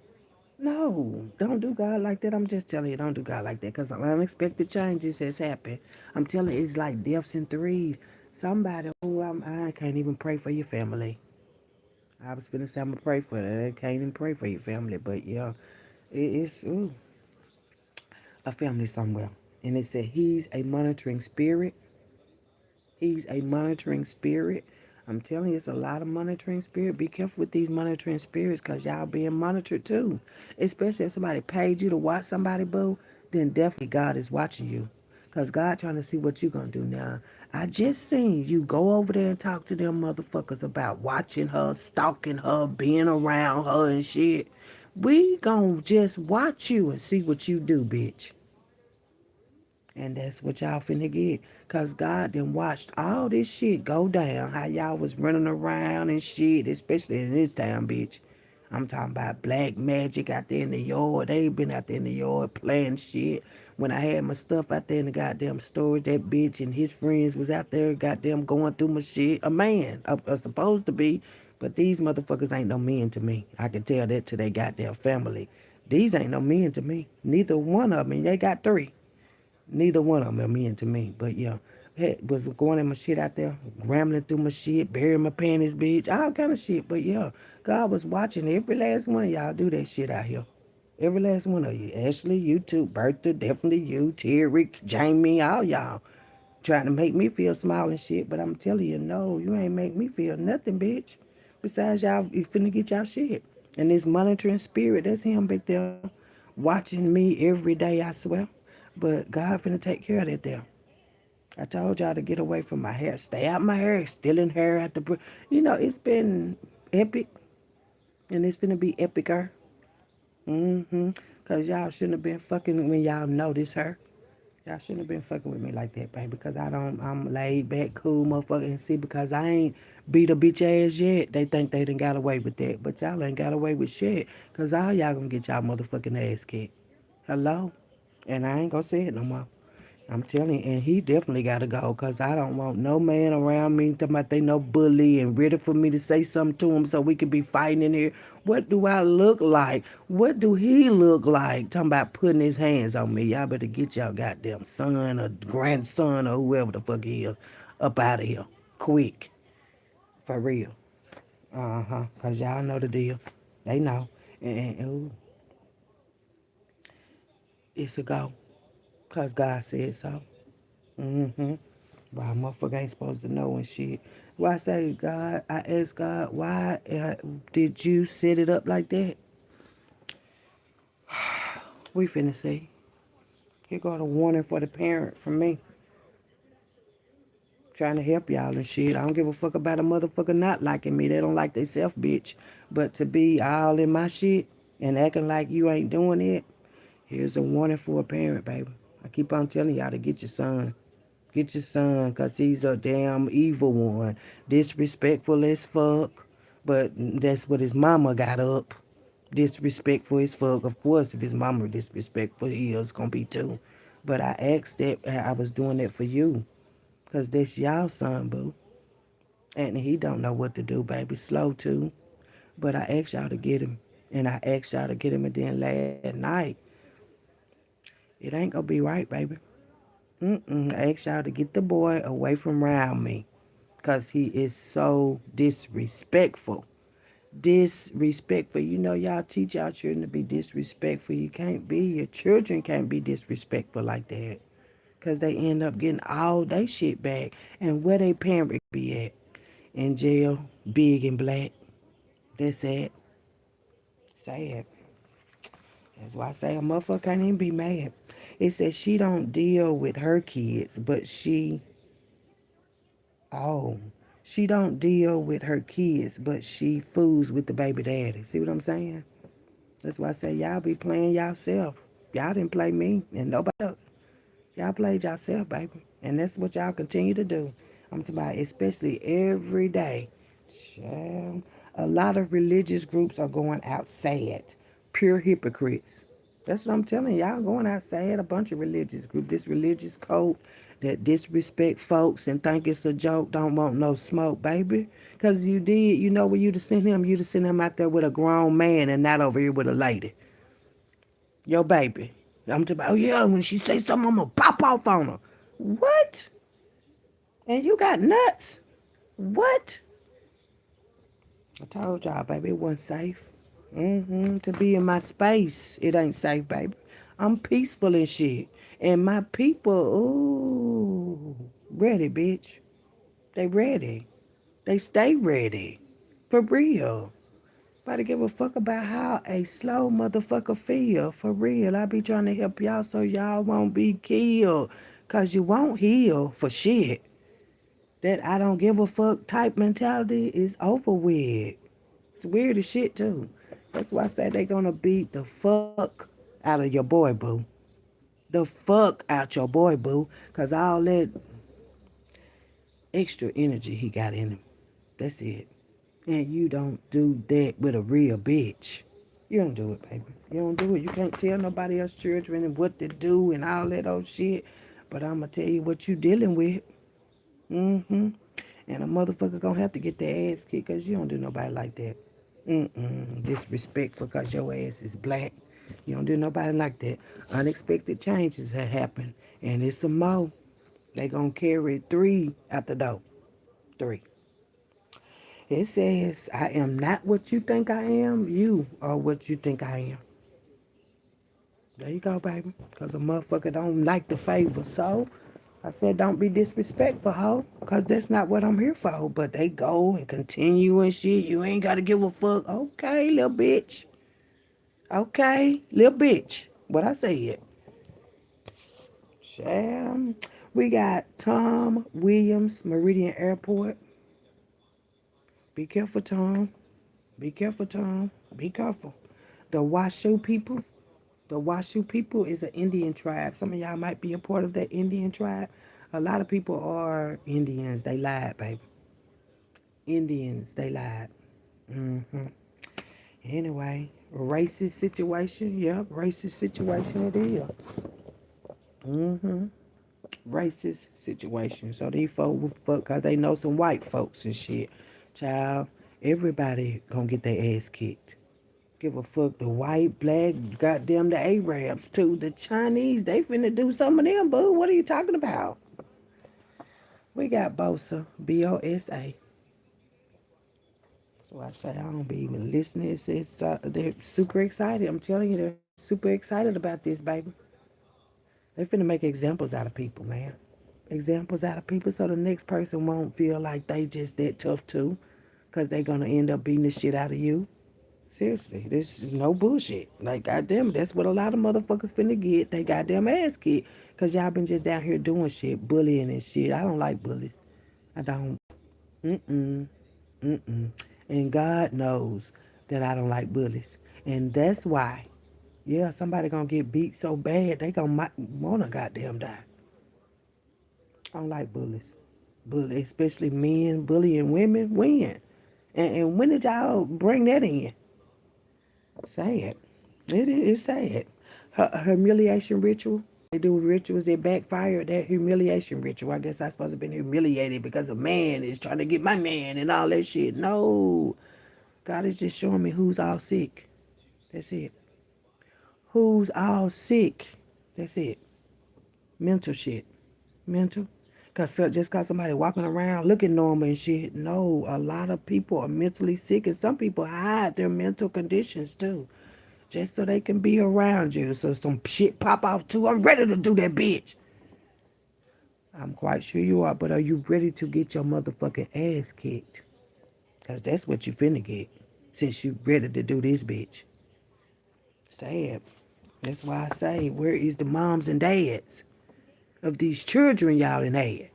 No, don't do God like that. I'm just telling you, don't do God like that because unexpected changes has happened. I'm telling you, it's like deaths in threes. Somebody, oh, I can't even pray for your family. I was gonna say I'm gonna pray for that. I can't even pray for your family, but yeah, it's a family somewhere. And it said he's a monitoring spirit. He's a monitoring spirit. I'm telling you, it's a lot of monitoring spirit. Be careful with these monitoring spirits because y'all being monitored too. Especially if somebody paid you to watch somebody, boo, then definitely God is watching you. Because God trying to see what you going to do now. I just seen you go over there and talk to them motherfuckers about watching her, stalking her, being around her and shit. We gonna just watch you and see what you do, bitch. And that's what y'all finna get. Cause God done watched all this shit go down. How y'all was running around and shit, especially in this town, bitch. I'm talking about black magic out there in the yard. They been out there in the yard playing shit. When I had my stuff out there in the goddamn storage, that bitch and his friends was out there goddamn going through my shit. A man, supposed to be. But these motherfuckers ain't no men to me. I can tell that to their goddamn family. These ain't no men to me. Neither one of them. And they got three. Neither one of them are mean to me. But yeah, was going in my shit out there, rambling through my shit, burying my panties, bitch, all kind of shit. But yeah, God was watching every last one of y'all do that shit out here. Every last one of you. Ashley, you too. Bertha, definitely you. Terry, Jamie, all y'all. Trying to make me feel small and shit. But I'm telling you, no, you ain't make me feel nothing, bitch. Besides, y'all, you finna get y'all shit. And this monitoring spirit, that's him back there watching me every day, I swear. But God finna take care of that there. I told y'all to get away from my hair. Stay out my hair. Stealing hair at the... You know, it's been epic. And it's finna be epicer. Because y'all shouldn't have been fucking when y'all notice her. Y'all shouldn't have been fucking with me like that, baby. Because I'm laid back, cool motherfucker. And see, because I ain't beat a bitch ass yet, they think they done got away with that. But y'all ain't got away with shit. Because all y'all gonna get y'all motherfucking ass kicked. Hello? And I ain't gonna say it no more. I'm telling you, and he definitely got to go because I don't want no man around me talking about they no bully and ready for me to say something to him so we can be fighting in here. What do I look like? What do he look like? Talking about putting his hands on me. Y'all better get y'all goddamn son or grandson or whoever the fuck he is up out of here. Quick. For real. Uh-huh. Because y'all know the deal. They know. And ooh, it's a go. Because God said so. Mm-hmm. Why motherfucker ain't supposed to know and shit. Why I say God, I asked God, why did you set it up like that? We finna see. Here go the warning for the parent from me. trying to help y'all and shit. I don't give a fuck about a motherfucker not liking me. They don't like they self, bitch. But to be all in my shit and acting like you ain't doing it, here's a warning for a parent, baby. I keep on telling y'all to get your son. Get your son, cause he's a damn evil one. Disrespectful as fuck. But that's what his mama got up. Disrespectful as fuck. Of course, if his mama disrespectful, he is gonna be too. But I asked that I was doing that for you. Cause that's y'all son, boo. And he don't know what to do, baby. Slow too. But I asked y'all to get him. And I asked y'all to get him, and then last night, it ain't gonna be right, baby. I asked y'all to get the boy away from around me. Because he is so disrespectful. Disrespectful. You know, y'all teach y'all children to be disrespectful. You can't be, your children can't be disrespectful like that. Because they end up getting all they shit back. And where they parent be at? In jail, big and black. That's sad. Sad. That's why I say a motherfucker can't even be mad. It says she don't deal with her kids, but oh, she don't deal with her kids, but she fools with the baby daddy. See what I'm saying? That's why I say y'all be playing yourself. Y'all didn't play me and nobody else. Y'all played yourself, baby. And that's what y'all continue to do. I'm talking about especially every day. Child. A lot of religious groups are going out sad. Pure hypocrites. That's what I'm telling y'all. Going out sad. A bunch of religious groups. This religious cult that disrespect folks and think it's a joke. Don't want no smoke, baby. Because you did. You know where you'd have sent him? You'd have sent him out there with a grown man and not over here with a lady. Yo, baby. I'm talking about, oh yeah, when she say something, I'm going to pop off on her. What? And you got nuts? What? I told y'all, baby, it wasn't safe. To be in my space, it ain't safe, baby. I'm peaceful and shit. And my people, ooh, ready, bitch. They ready. They stay ready. For real. Nobody give a fuck about how a slow motherfucker feel. For real. I be trying to help y'all so y'all won't be killed. Cause you won't heal for shit. That I don't give a fuck type mentality is over with. It's weird as shit too. That's why I say they gonna beat the fuck out of your boy, boo. The fuck out your boy, boo. Cause all that extra energy he got in him. That's it. And you don't do that with a real bitch. You don't do it, baby. You don't do it. You can't tell nobody else children and what to do and all that old shit. But I'm gonna tell you what you dealing with. And a motherfucker gonna have to get their ass kicked because you don't do nobody like that. Disrespectful because your ass is black. You don't do nobody like that. Unexpected changes have happened. And it's some more. They gonna carry 3 out the door. 3. It says, I am not what you think I am. You are what you think I am. There you go, baby. Because a motherfucker don't like the favor. So, I said, don't be disrespectful, ho. Because that's not what I'm here for. But they go and continue and shit. You ain't got to give a fuck. Okay, little bitch. Okay, little bitch. What I said. Sham. We got Tom Williams, Meridian Airport. Be careful, Tom. Be careful, Tom. Be careful. The Washoe people. The Washoe people is an Indian tribe. Some of y'all might be a part of that Indian tribe. A lot of people are Indians. They lied, baby. Indians, they lied. Anyway, racist situation. Yep, racist situation it is. Racist situation. So these folks, because they know some white folks and shit. Child, everybody gonna get their ass kicked. Give a fuck the white, black, goddamn the Arabs too. The Chinese, they finna do some of them, boo. What are you talking about? We got Bosa, B-O-S-A. So I say I don't be even listening. They're super excited. I'm telling you, they're super excited about this, baby. They finna make examples out of people, man. Examples out of people so the next person won't feel like they just that tough too. Because they gonna end up beating the shit out of you. Seriously, this is no bullshit. Like, goddamn, that's what a lot of motherfuckers finna get. They goddamn ass kicked. Because y'all been just down here doing shit, bullying and shit. I don't like bullies. I don't. Mm-mm. Mm-mm. And God knows that I don't like bullies. And that's why, yeah, somebody gonna get beat so bad they gonna wanna goddamn die. I don't like bullies. Bully, especially men bullying women, when? And when did y'all bring that in? Sad. It's sad. Humiliation ritual. They do rituals that backfire. That humiliation ritual. I guess I supposed to been humiliated because a man is trying to get my man and all that shit. No. God is just showing me who's all sick. That's it. Who's all sick. That's it. Mental shit. Mental. Just cause somebody walking around looking normal and shit. No, a lot of people are mentally sick, and some people hide their mental conditions too, just so they can be around you. So some shit pop off too. I'm ready to do that, bitch. I'm quite sure you are, but are you ready to get your motherfucking ass kicked? Cause that's what you finna get, since you ready to do this, bitch. Sad. That's why I say, where is the moms and dads of these children y'all done had?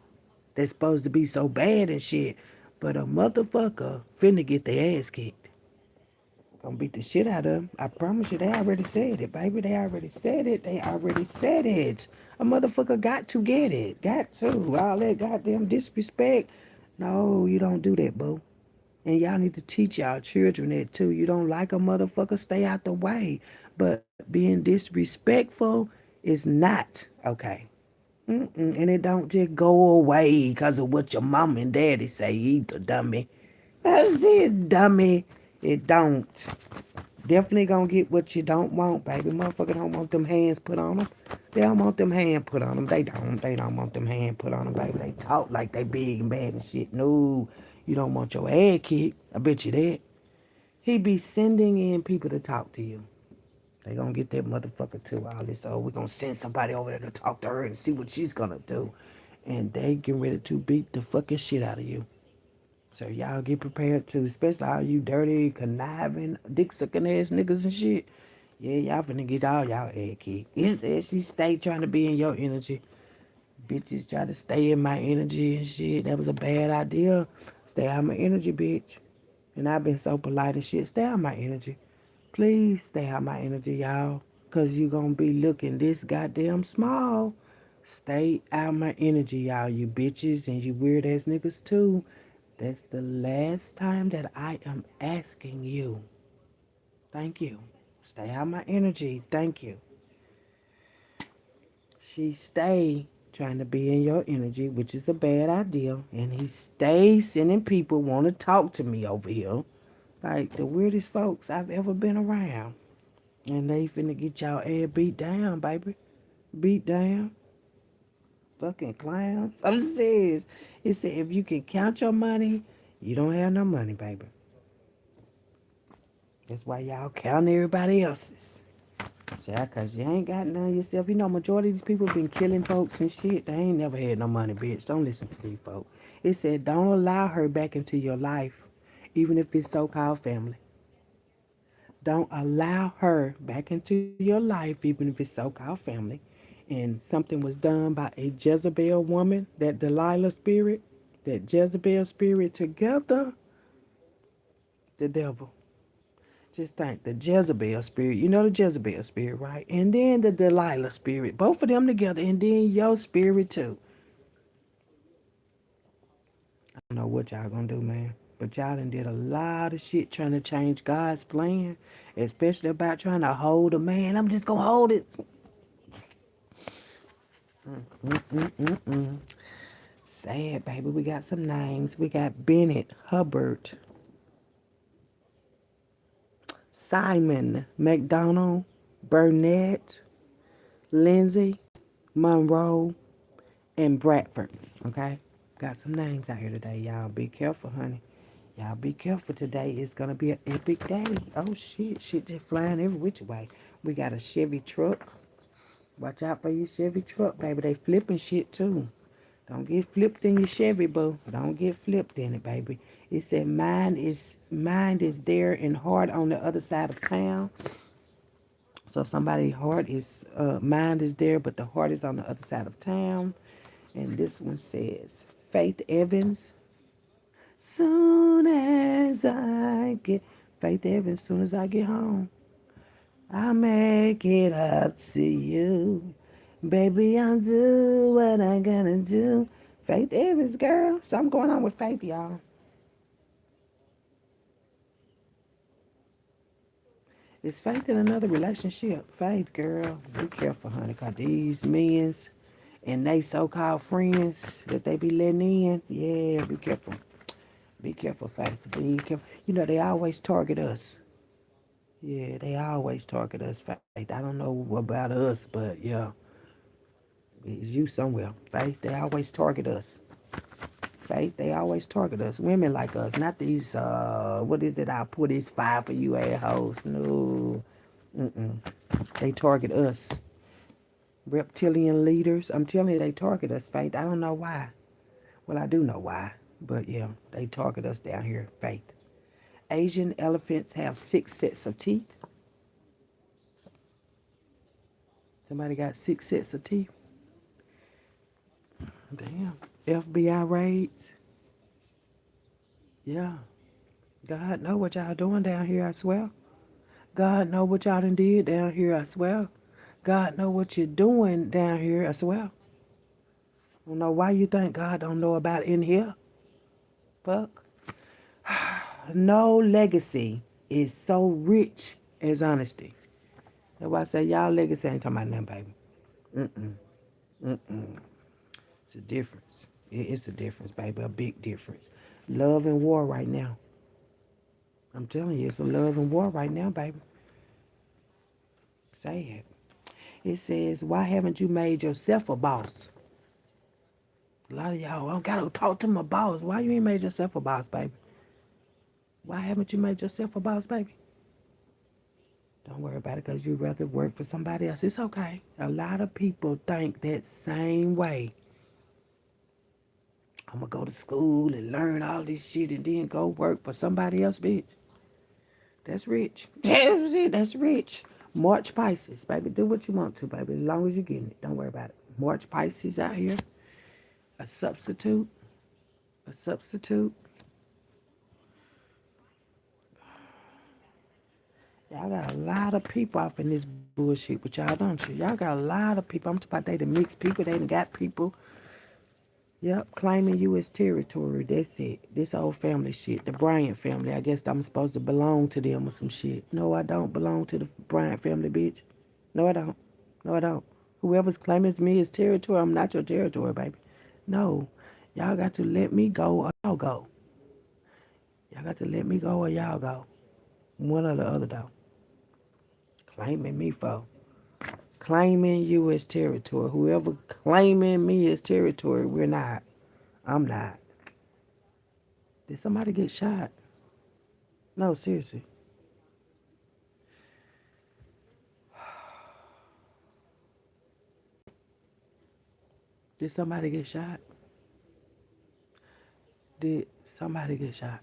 That's supposed to be so bad and shit. But a motherfucker finna get their ass kicked. Gonna beat the shit out of them. I promise you, they already said it, baby. They already said it. They already said it. A motherfucker got to get it. Got to. All that goddamn disrespect. No, you don't do that, boo. And y'all need to teach y'all children that too. You don't like a motherfucker, stay out the way. But being disrespectful is not okay. And it don't just go away because of what your mom and daddy say either, dummy. That's it, dummy. It don't. Definitely gonna get what you don't want, baby. Motherfucker don't want them hands put on them. They don't want them hands put on them. They don't. They don't want them hands put on them, baby. They talk like they big and bad and shit. No, you don't want your ass kicked. I bet you that. He be sending in people to talk to you. They gonna get that motherfucker too. All this, oh, we gonna send somebody over there to talk to her and see what she's gonna do. And they get ready to beat the fucking shit out of you. So y'all get prepared too, especially all you dirty, conniving, dick sucking ass niggas and shit. Yeah, y'all finna get all y'all ass kicked. He said she stay trying to be in your energy. Bitches try to stay in my energy and shit. That was a bad idea. Stay out my energy, bitch. And I've been so polite and shit. Stay out my energy. Please stay out my energy, y'all. Cause you gonna be looking this goddamn small. Stay out my energy, y'all. You bitches and you weird ass niggas too. That's the last time that I am asking you. Thank you. Stay out my energy. Thank you. She stay trying to be in your energy, which is a bad idea. And he stays sending people want to talk to me over here. Like the weirdest folks I've ever been around. And they finna get y'all ass beat down, baby. Beat down. Fucking clowns. I'm serious. It said if you can count your money, you don't have no money, baby. That's why y'all count everybody else's. Yeah, cause you ain't got none yourself. You know, majority of these people been killing folks and shit. They ain't never had no money, bitch. Don't listen to these folks. It said don't allow her back into your life, even if it's so-called family. Don't allow her back into your life, even if it's so-called family. And something was done by a Jezebel woman, that Delilah spirit, that Jezebel spirit together, the devil. Just think the Jezebel spirit, you know the Jezebel spirit, right? And then the Delilah spirit, both of them together, and then your spirit too. I don't know what y'all gonna do, man. But y'all done did a lot of shit trying to change God's plan, especially about trying to hold a man. I'm just gonna hold it. Sad, baby. We got some names. We got Bennett, Hubbard, Simon, McDonald, Burnett, Lindsay, Monroe, and Bradford. Okay? Got some names out here today, y'all. Be careful, honey. Y'all be careful today. It's gonna be an epic day. Oh shit, shit just flying every which way. We got a Chevy truck. Watch out for your Chevy truck, baby. They flipping shit too. Don't get flipped in your Chevy, boo. Don't get flipped in it, baby. It said mind is there and heart on the other side of town. So somebody's heart mind is there, but the heart is on the other side of town. And this one says Faith Evans. Soon as I get Faith Evans, soon as I get home, I'll make it up to you. Baby, I'll do what I gotta do. Faith Evans, girl. Something going on with Faith, y'all. Is Faith in another relationship? Faith, girl, be careful, honey, because these men's and they so-called friends that they be letting in, yeah, be careful. Be careful, Faith. Be careful. You know, they always target us. Yeah, they always target us, Faith. I don't know about us, but yeah, it's you somewhere. Faith, they always target us. Faith, they always target us. Women like us, not these, what is it? I'll put this five for you assholes. No. Mm-mm. They target us. Reptilian leaders. I'm telling you, they target us, Faith. I don't know why. Well, I do know why. But yeah, they target us down here, Faith. Asian elephants have 6 sets of teeth. Somebody got 6 sets of teeth. Damn. FBI raids. Yeah. God know what y'all doing down here, I swear. God know what y'all done did down here, I swear. God know what you're doing down here, I swear. I don't know why you think God don't know about it in here. Fuck. No legacy is so rich as honesty. That's why I say y'all legacy ain't talking about nothing, baby. Mm-mm. Mm-mm. It's a difference. It's a difference, baby. A big difference. Love and war right now. I'm telling you, it's a love and war right now, baby. Say it. It says, why haven't you made yourself a boss? A lot of y'all, I don't gotta talk to my boss. Why you ain't made yourself a boss, baby? Why haven't you made yourself a boss, baby? Don't worry about it because you'd rather work for somebody else. It's okay. A lot of people think that same way. I'm going to go to school and learn all this shit and then go work for somebody else, bitch. That's rich. That's rich. March Pisces, baby. Do what you want to, baby. As long as you're getting it. Don't worry about it. March Pisces out here. A substitute. A substitute. Y'all got a lot of people off in this bullshit with y'all, don't you? Y'all got a lot of people. I'm talking about they done mixed people. They done got people. Yep, claiming U.S. territory. That's it. This old family shit. The Bryant family. I guess I'm supposed to belong to them or some shit. No, I don't belong to the Bryant family, bitch. No, I don't. No, I don't. Whoever's claiming me as territory, I'm not your territory, baby. No. Y'all got to let me go or y'all go. Y'all got to let me go or y'all go. One or the other, though. Claiming me for. Claiming you as territory. Whoever claiming me as territory, we're not. I'm not. Did somebody get shot? No, seriously. Did somebody get shot? Did somebody get shot?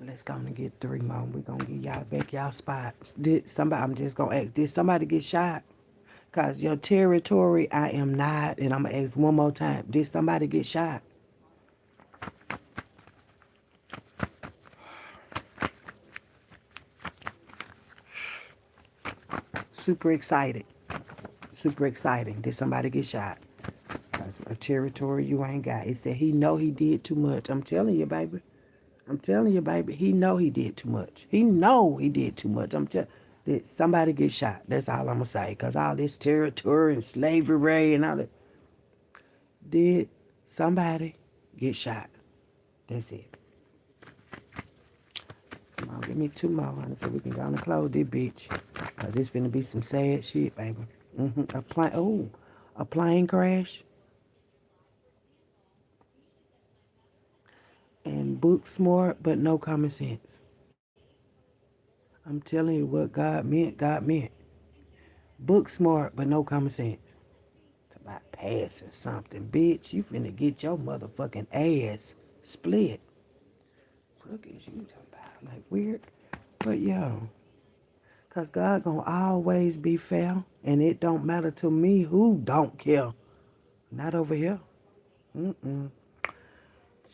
Let's go and get 3 more. We're going to get y'all back y'all spots. Did somebody, I'm just going to ask, did somebody get shot? Because your territory, I am not. And I'm going to ask one more time. Did somebody get shot? Super excited. Super exciting. Did somebody get shot? Because a territory you ain't got. It said he know he did too much. I'm telling you, baby. I'm telling you, baby. He know he did too much. He know he did too much. I'm telling did somebody get shot? That's all I'm going to say. Because all this territory and slavery and all that. Did somebody get shot? That's it. Come on, give me 2 more, honey, so we can go and close this bitch. Because this finna be some sad shit, baby. A plane crash. And book smart, but no common sense. I'm telling you what God meant, God meant. Book smart, but no common sense. It's about passing something. Bitch, you finna get your motherfucking ass split. Fuck is you talking about? Like weird. But yo, Because God gonna always be fair. And it don't matter to me who don't care. Not over here. Mm-mm.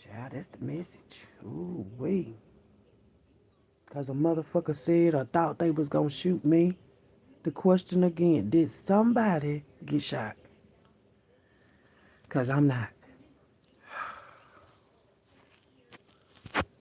Child, that's the message. Ooh, wee. Because a motherfucker said or thought they was gonna shoot me. The question again, did somebody get shot? Because I'm not.